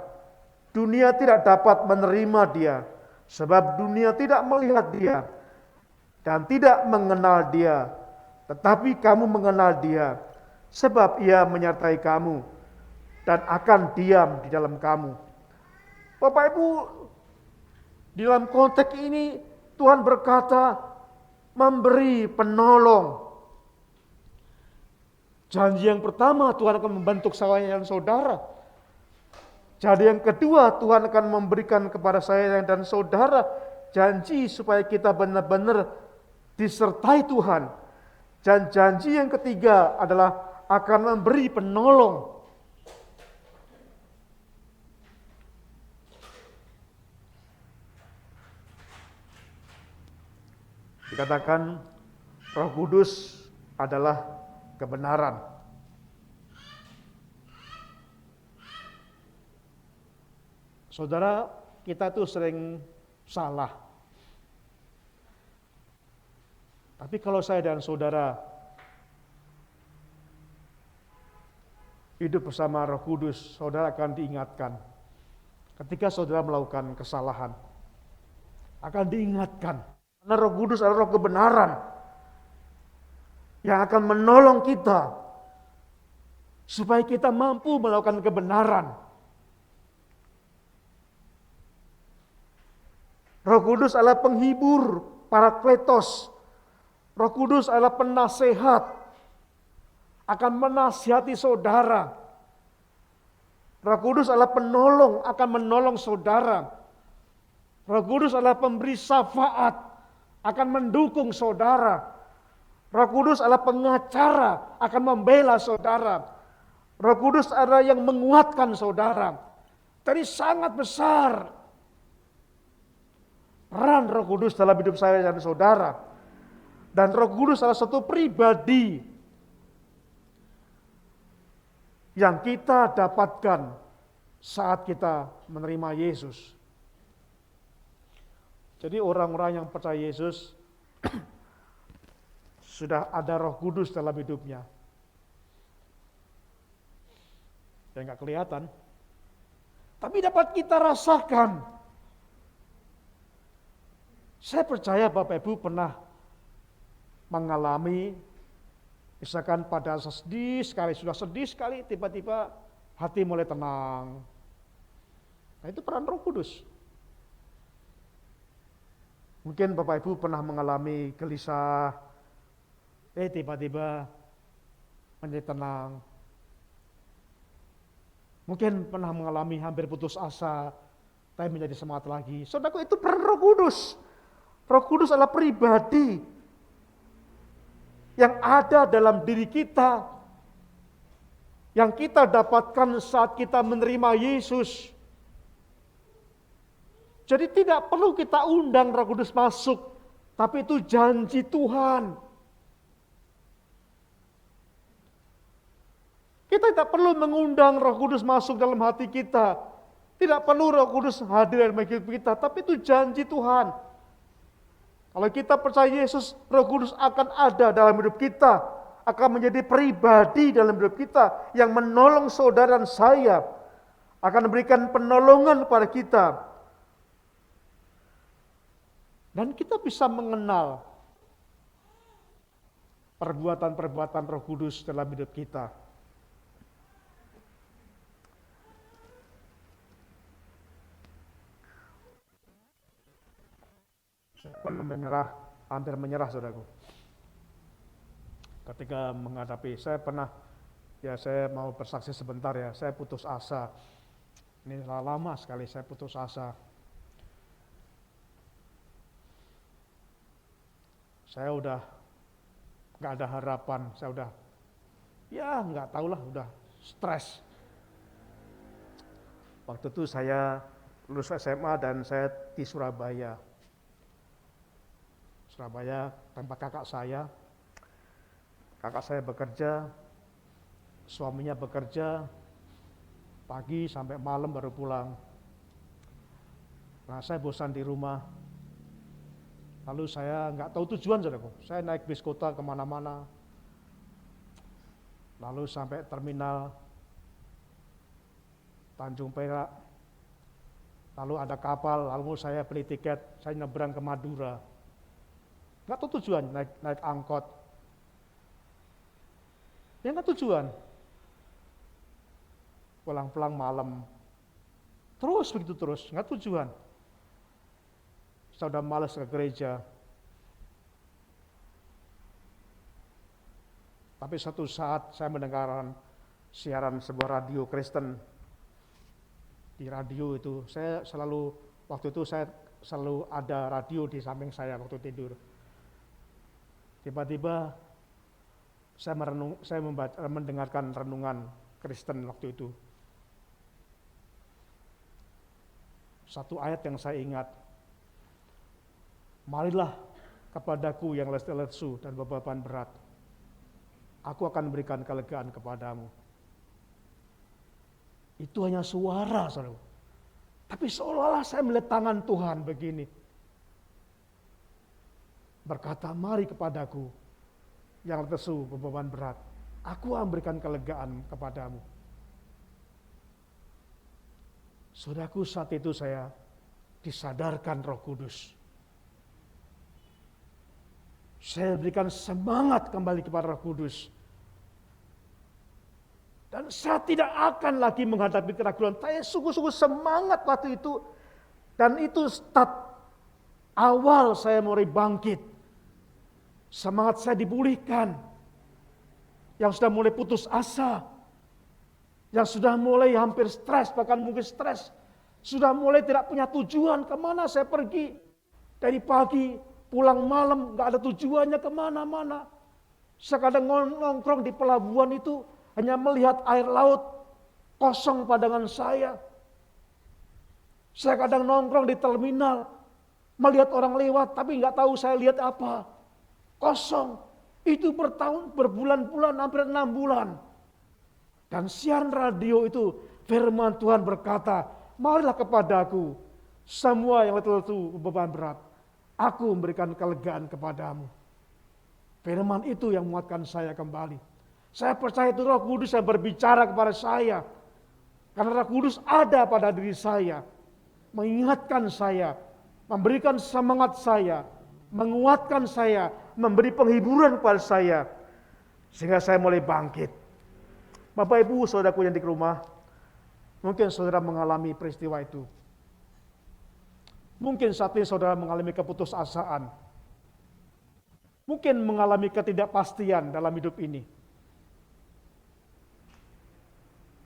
Dunia tidak dapat menerima Dia, sebab dunia tidak melihat Dia dan tidak mengenal Dia. Tetapi kamu mengenal Dia, sebab Ia menyertai kamu dan akan diam di dalam kamu. Bapak Ibu, di dalam konteks ini Tuhan berkata memberi penolong. Janji yang pertama, Tuhan akan membentuk saya dan saudara. Janji yang kedua, Tuhan akan memberikan kepada saya dan saudara janji supaya kita benar-benar disertai Tuhan. Dan janji yang ketiga adalah akan memberi penolong. Dikatakan Roh Kudus adalah kebenaran. Saudara, kita tuh sering salah. Tapi kalau saya dan saudara hidup bersama Roh Kudus, saudara akan diingatkan. Ketika saudara melakukan kesalahan, akan diingatkan. Karena Roh Kudus adalah roh kebenaran yang akan menolong kita supaya kita mampu melakukan kebenaran. Roh Kudus adalah penghibur, parakletos. Roh Kudus adalah penasehat, akan menasihati saudara. Roh Kudus adalah penolong, akan menolong saudara. Roh Kudus adalah pemberi syafaat, akan mendukung saudara. Roh Kudus adalah pengacara, akan membela saudara. Roh Kudus adalah yang menguatkan saudara. Jadi sangat besar peran Roh Kudus dalam hidup saya dan saudara. Dan Roh Kudus adalah satu pribadi yang kita dapatkan saat kita menerima Yesus. Jadi orang-orang yang percaya Yesus sudah ada Roh Kudus dalam hidupnya. Ya nggak kelihatan, tapi dapat kita rasakan. Saya percaya Bapak Ibu pernah mengalami, misalkan pada sedih sekali, sudah sedih sekali, tiba-tiba hati mulai tenang. Nah itu peran Roh Kudus. Mungkin Bapak Ibu pernah mengalami gelisah, tiba-tiba menjadi tenang. Mungkin pernah mengalami hampir putus asa, tapi menjadi semangat lagi. Saudaraku, itu peran Roh Kudus. Roh Kudus adalah pribadi yang ada dalam diri kita, yang kita dapatkan saat kita menerima Yesus. Jadi tidak perlu kita undang Roh Kudus masuk, tapi itu janji Tuhan. Kita tidak perlu mengundang Roh Kudus masuk dalam hati kita. Tidak perlu Roh Kudus hadir dalam hidup kita, tapi itu janji Tuhan. Kalau kita percaya Yesus, Roh Kudus akan ada dalam hidup kita, akan menjadi pribadi dalam hidup kita yang menolong saudara dan saya, akan memberikan penolongan kepada kita. Dan kita bisa mengenal perbuatan-perbuatan Roh Kudus dalam hidup kita. Saya hampir menyerah saudaraku. Ketika menghadapi, saya mau bersaksi sebentar ya, saya putus asa. Ini lama sekali saya putus asa. Saya udah gak ada harapan, saya udah, gak tahulah, udah stres. Waktu itu saya lulus SMA dan saya di Surabaya, tempat kakak saya. Kakak saya bekerja, suaminya bekerja, pagi sampai malam baru pulang. Nah saya bosan di rumah. Lalu saya nggak tahu tujuan saudaraku. Saya naik bis kota kemana-mana. Lalu sampai terminal Tanjung Perak. Lalu ada kapal, lalu saya beli tiket, saya nyebrang ke Madura. Nggak tahu tujuan, naik angkot. Ya nggak tujuan. Pulang-pulang malam. Terus begitu terus, nggak tujuan. Saya udah malas ke gereja. Tapi satu saat saya mendengar siaran sebuah radio Kristen. Di radio itu, waktu itu saya selalu ada radio di samping saya waktu tidur. Tiba-tiba saya mendengarkan renungan Kristen waktu itu. Satu ayat yang saya ingat. Marilah kepadaku yang letih lesu dan beban berat. Aku akan memberikan kelegaan kepadamu. Itu hanya suara, saudara. Tapi seolah-olah saya melihat tangan Tuhan begini. Berkata, mari kepadaku yang lesu beban berat. Aku akan memberikan kelegaan kepadamu. Saudaraku, saat itu saya disadarkan Roh Kudus. Saya berikan semangat kembali kepada Roh Kudus. Dan saya tidak akan lagi menghadapi keraguan. Saya sungguh-sungguh semangat waktu itu. Dan itu start awal saya mulai bangkit. Semangat saya dipulihkan. Yang sudah mulai putus asa. Yang sudah mulai hampir stres, bahkan mungkin stres. Sudah mulai tidak punya tujuan kemana saya pergi. Dari pagi pulang malam gak ada tujuannya kemana-mana. Saya kadang nongkrong di pelabuhan itu hanya melihat air laut kosong pandangan saya. Saya kadang nongkrong di terminal, melihat orang lewat tapi nggak tahu saya lihat apa. Kosong. Itu berbulan-bulan, hampir 6 bulan. Dan siaran radio itu firman Tuhan berkata, marilah kepadaku semua yang letih lesu beban berat. Aku memberikan kelegaan kepadamu. Firman itu yang menguatkan saya kembali. Saya percaya itu Roh Kudus yang berbicara kepada saya. Karena Roh Kudus ada pada diri saya. Mengingatkan saya. Memberikan semangat saya. Menguatkan saya. Memberi penghiburan kepada saya. Sehingga saya mulai bangkit. Bapak Ibu saudaraku yang di rumah. Mungkin saudara mengalami peristiwa itu. Mungkin saat ini saudara mengalami keputusasaan. Mungkin mengalami ketidakpastian dalam hidup ini.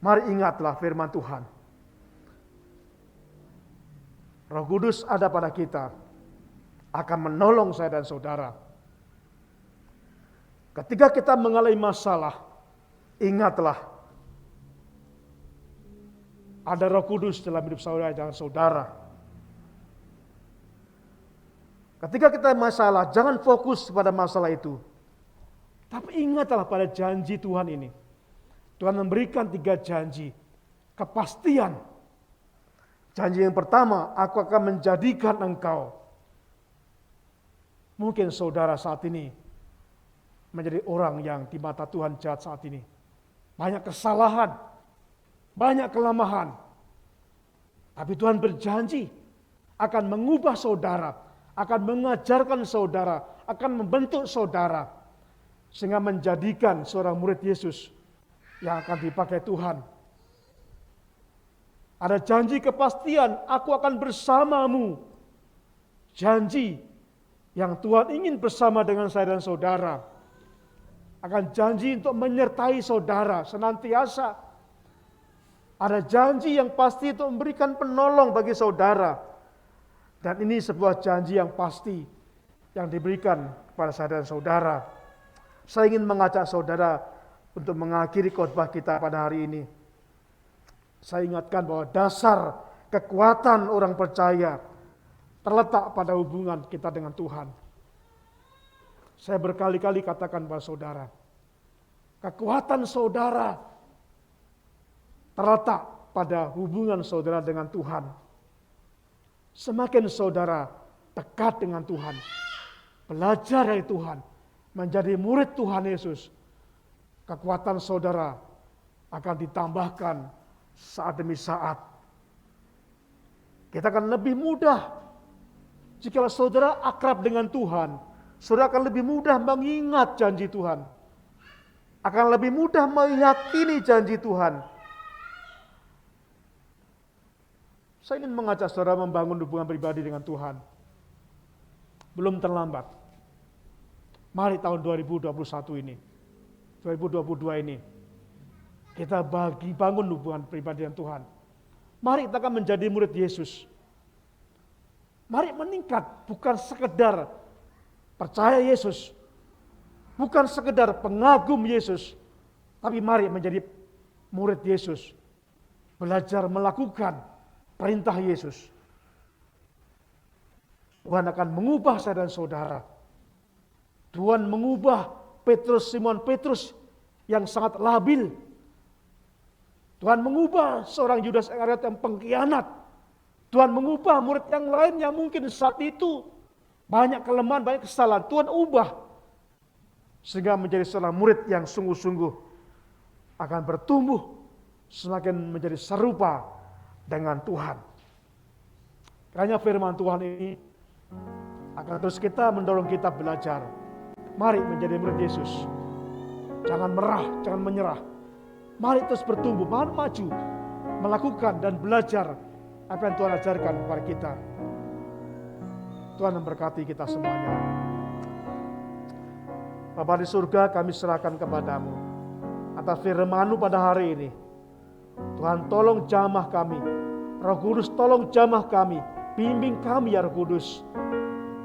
Mari ingatlah firman Tuhan. Roh Kudus ada pada kita. Akan menolong saya dan saudara. Ketika kita mengalami masalah. Ingatlah. Ada Roh Kudus dalam hidup saudara dan saudara. Ketika kita masalah, jangan fokus pada masalah itu. Tapi ingatlah pada janji Tuhan ini. Tuhan memberikan 3 janji. Kepastian. Janji yang pertama, aku akan menjadikan engkau. Mungkin saudara saat ini menjadi orang yang di mata Tuhan jahat saat ini. Banyak kesalahan. Banyak kelemahan. Tapi Tuhan berjanji akan mengubah saudara. Akan mengajarkan saudara. Akan membentuk saudara. Sehingga menjadikan seorang murid Yesus yang akan dipakai Tuhan. Ada janji kepastian, aku akan bersamamu. Janji yang Tuhan ingin bersama dengan saya dan saudara. Akan janji untuk menyertai saudara senantiasa. Ada janji yang pasti untuk memberikan penolong bagi saudara. Dan ini sebuah janji yang pasti yang diberikan kepada saya dan saudara. Saya ingin mengajak saudara untuk mengakhiri khotbah kita pada hari ini. Saya ingatkan bahwa dasar kekuatan orang percaya terletak pada hubungan kita dengan Tuhan. Saya berkali-kali katakan pada saudara, kekuatan saudara terletak pada hubungan saudara dengan Tuhan. Semakin saudara dekat dengan Tuhan, belajar dari Tuhan, menjadi murid Tuhan Yesus, kekuatan saudara akan ditambahkan saat demi saat. Kita akan lebih mudah jika saudara akrab dengan Tuhan. Saudara akan lebih mudah mengingat janji Tuhan. Akan lebih mudah meyakini janji Tuhan. Saya ingin mengajak saudara membangun hubungan pribadi dengan Tuhan. Belum terlambat. Mari tahun 2021 ini. 2022 ini kita bangun hubungan pribadi dengan Tuhan. Mari kita akan menjadi murid Yesus. Mari meningkat, bukan sekedar percaya Yesus, bukan sekedar pengagum Yesus, tapi mari menjadi murid Yesus. Belajar melakukan perintah Yesus. Tuhan akan mengubah saya dan saudara. Tuhan mengubah Simon Petrus yang sangat labil. Tuhan mengubah seorang Yudas Iskariot yang pengkhianat. Tuhan mengubah murid yang lain yang mungkin saat itu banyak kelemahan, banyak kesalahan. Tuhan ubah sehingga menjadi seorang murid yang sungguh-sungguh akan bertumbuh semakin menjadi serupa dengan Tuhan. Kiranya firman Tuhan ini akan terus mendorong kita belajar. Mari menjadi murid Yesus. Jangan jangan menyerah. Mari terus bertumbuh, mari maju, melakukan dan belajar apa yang Tuhan ajarkan kepada kita. Tuhan memberkati kita semuanya. Bapa di surga, kami serahkan kepadamu atas firman-Mu pada hari ini. Tuhan, tolong jamah kami. Roh Kudus, tolong jamah kami. Bimbing kami ya Roh Kudus,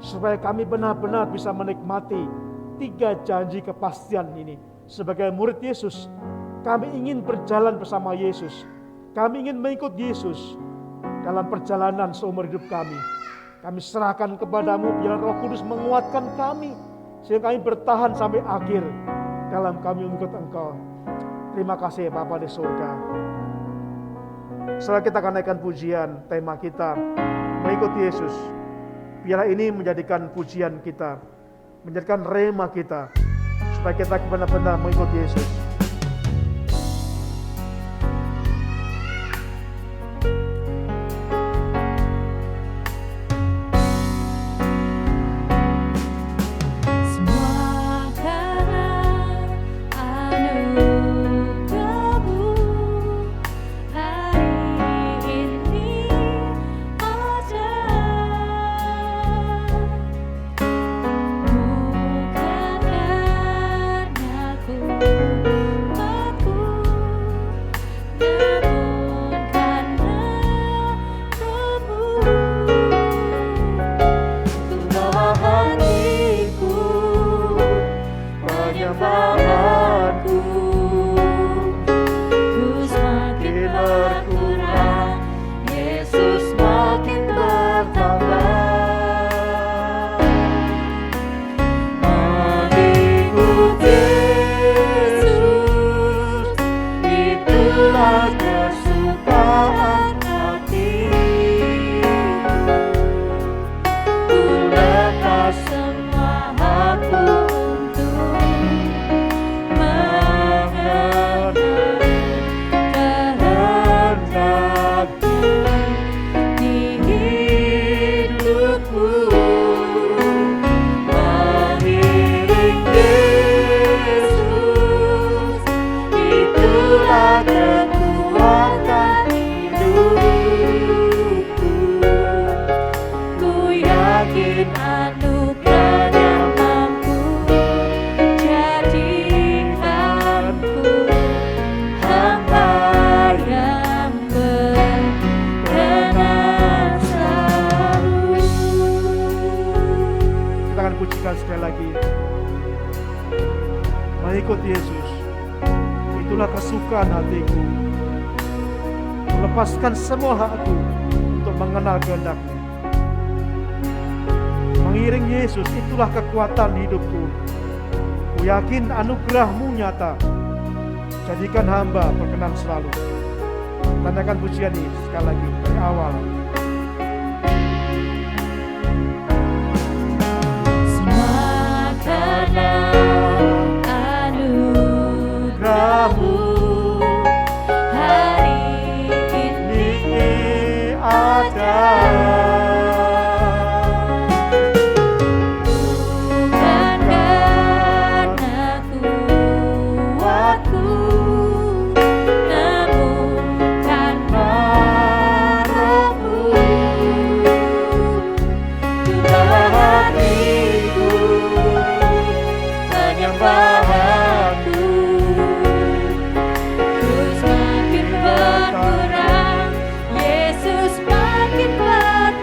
supaya kami benar-benar bisa menikmati 3 janji kepastian ini. Sebagai murid Yesus, kami ingin berjalan bersama Yesus. Kami ingin mengikut Yesus dalam perjalanan seumur hidup kami. Kami serahkan kepadamu, biar Roh Kudus menguatkan kami, sehingga kami bertahan sampai akhir dalam kami mengikut Engkau. Terima kasih Bapa di surga. Setelah kita akan naikkan pujian, tema kita mengikuti Yesus. Biarlah ini menjadikan pujian kita, menjadikan rema kita, supaya kita benar-benar mengikuti Yesus. Sekali lagi, mengikut Yesus itulah kesukaan hatiku, melepaskan semua hakku untuk mengenal kehendak-Mu. Mengiring Yesus itulah kekuatan hidupku. Ku yakin anugerah-Mu nyata, jadikan hamba berkenan selalu. Tanyakan pujian ini sekali lagi dari awal. Anugerah-Mu hari ini ada, bukan karena kuatku, namun karena Roh-Mu. Jumlah hatiku menyembah Yesus makin berkurang,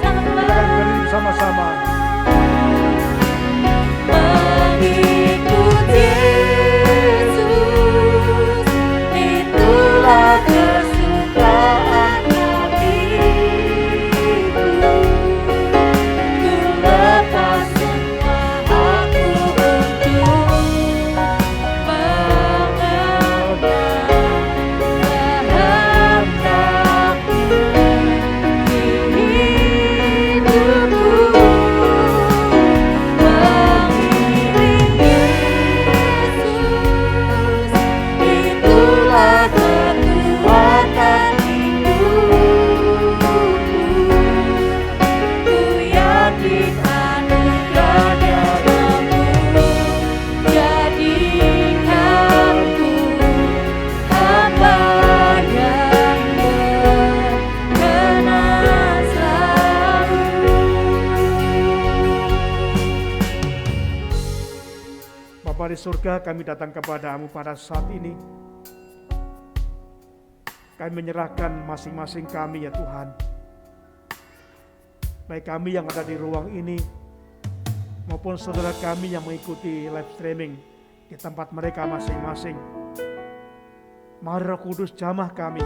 surga, kami datang kepadamu pada saat ini. Kami menyerahkan masing-masing kami ya Tuhan. Baik kami yang ada di ruang ini, maupun saudara kami yang mengikuti live streaming di tempat mereka masing-masing. Mari Roh Kudus jamah kami.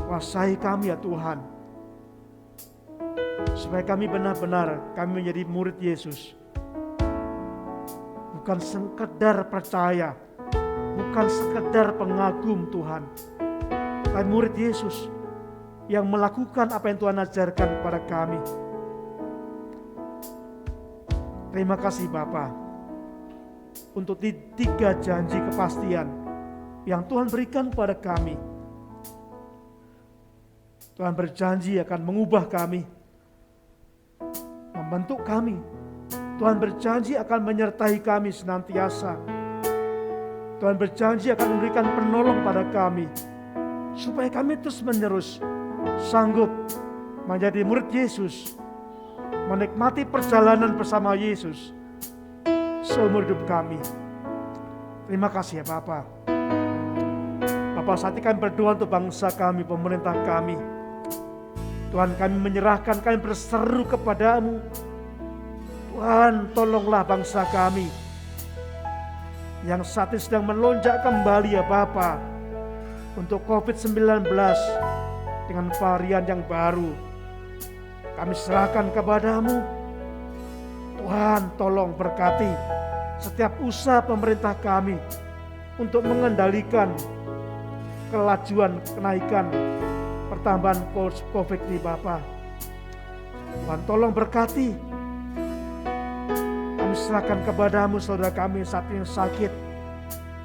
Kuasai kami ya Tuhan. Supaya kami benar-benar kami menjadi murid Yesus. Bukan sekedar percaya, bukan sekedar pengagum Tuhan, tapi murid Yesus yang melakukan apa yang Tuhan ajarkan kepada kami. Terima kasih Bapa untuk 3 janji kepastian yang Tuhan berikan kepada kami. Tuhan berjanji akan mengubah kami, membentuk kami. Tuhan berjanji akan menyertai kami senantiasa. Tuhan berjanji akan memberikan penolong pada kami, supaya kami terus menerus sanggup menjadi murid Yesus, menikmati perjalanan bersama Yesus seumur hidup kami. Terima kasih ya Bapa. Bapa, saat ini kami berdoa untuk bangsa kami, pemerintah kami. Tuhan, kami menyerahkan, kami berseru kepadamu. Tuhan, tolonglah bangsa kami yang saat ini sedang melonjak kembali ya Bapa, untuk COVID-19 dengan varian yang baru. Kami serahkan kepadamu. Tuhan, tolong berkati setiap usaha pemerintah kami untuk mengendalikan kelajuan kenaikan pertambahan COVID ini Bapa. Tuhan, tolong berkati. Kami serahkan kepadamu saudara kami saat ini sakit,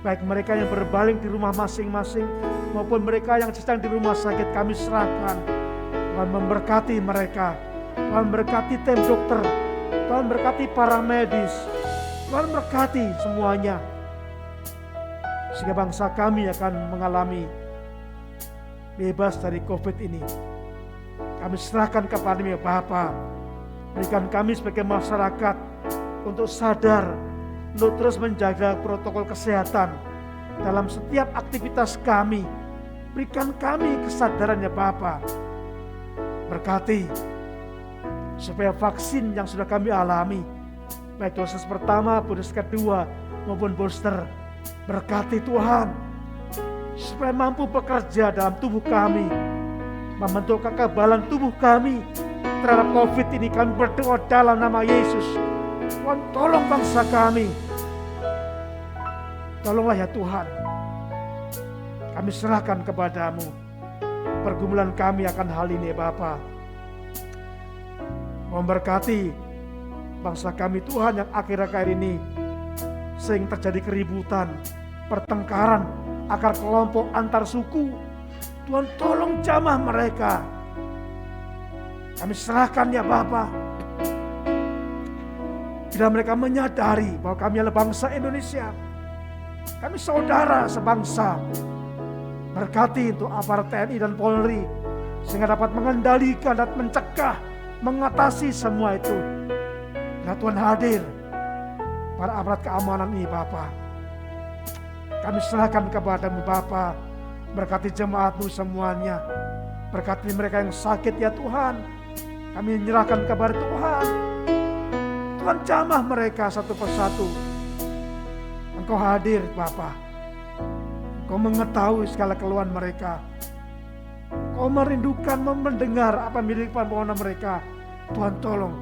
baik mereka yang berbaring di rumah masing-masing maupun mereka yang sedang di rumah sakit. Kami serahkan. Tuhan memberkati mereka. Tuhan berkati tim dokter. Tuhan berkati para medis. Tuhan berkati semuanya, sehingga bangsa kami akan mengalami bebas dari COVID ini. Kami serahkan kepadamu ya Bapa. Berikan kami sebagai masyarakat untuk sadar, untuk terus menjaga protokol kesehatan dalam setiap aktivitas kami. Berikan kami kesadaran ya Bapa. Berkati supaya vaksin yang sudah kami alami, baik dosis pertama, dosis kedua maupun booster, berkati Tuhan, supaya mampu bekerja dalam tubuh kami, membentuk kekebalan tubuh kami terhadap COVID ini. Kami berdoa dalam nama Yesus. Tuhan, tolong bangsa kami. Tolonglah ya Tuhan. Kami serahkan kepadamu pergumulan kami akan hal ini ya Bapa. Memberkati bangsa kami Tuhan yang akhir-akhir ini sering terjadi keributan, pertengkaran, akar kelompok antar suku. Tuhan, tolong jamah mereka. Kami serahkan ya Bapa. Bila mereka menyadari bahwa kami adalah bangsa Indonesia, kami saudara sebangsa. Berkati untuk aparat TNI dan Polri, sehingga dapat mengendalikan dan mencegah, mengatasi semua itu. Bila Tuhan hadir para aparat keamanan ini Bapa, kami serahkan kepadamu Bapa. Berkati jemaat-Mu semuanya. Berkati mereka yang sakit ya Tuhan. Kami menyerahkan kepada Tuhan. Tuhan, jamah mereka satu persatu. Engkau hadir Bapa. Engkau mengetahui segala keluhan mereka. Engkau merindukan mendengar apa milik permohonan mereka. Tuhan, tolong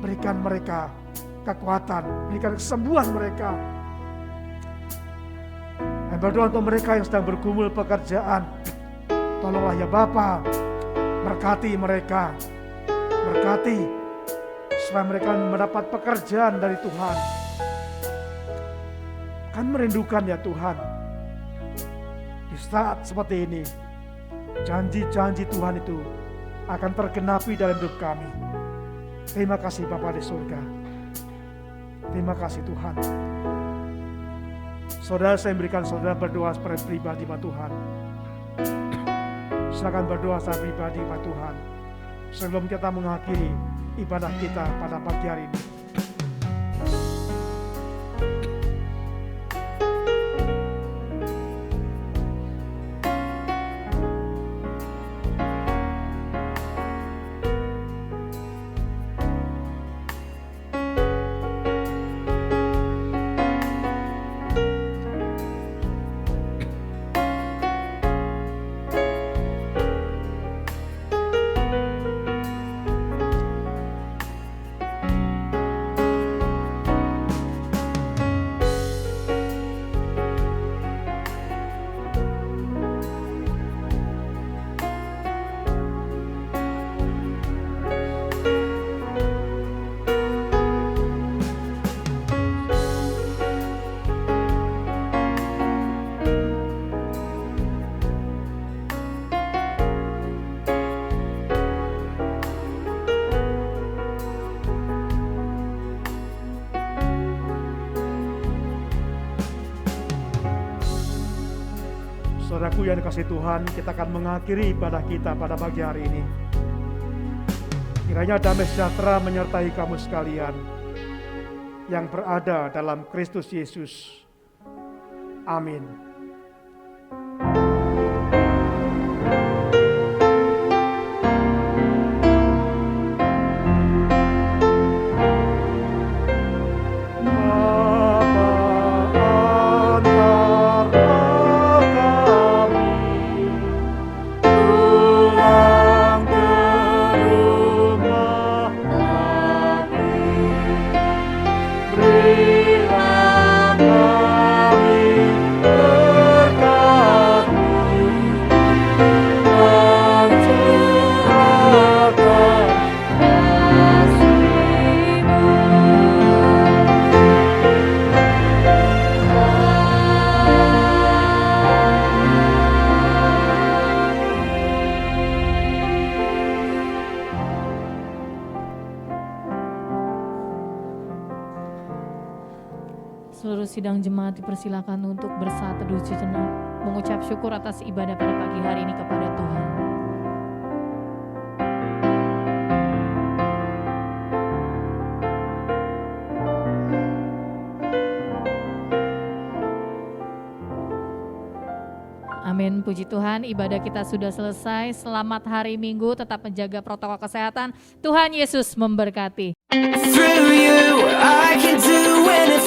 berikan mereka kekuatan, berikan kesembuhan mereka. Dan berdoa untuk mereka yang sedang bergumul pekerjaan. Tolonglah ya Bapa, berkati mereka. Berkati supaya mereka mendapat pekerjaan dari Tuhan. Kami merindukan ya Tuhan, di saat seperti ini, janji-janji Tuhan itu akan tergenapi dalam hidup kami. Terima kasih Bapa di surga. Terima kasih Tuhan. Saudara, saya berikan saudara berdoa secara pribadi Pak Tuhan. Silakan berdoa secara pribadi Pak Tuhan, sebelum kita mengakhiri ibadah kita pada pagi hari ini. saudaraku yang dikasihi Tuhan, kita akan mengakhiri ibadah kita pada pagi hari ini. Kiranya damai sejahtera menyertai kamu sekalian yang berada dalam Kristus Yesus. Amin. Seluruh sidang jemaat dipersilakan untuk bersaat teduh sejenak, mengucap syukur atas ibadah pada pagi hari ini kepada Tuhan. Amin, puji Tuhan, ibadah kita sudah selesai. Selamat hari Minggu, tetap menjaga protokol kesehatan. Tuhan Yesus memberkati. Through you, I can do anything.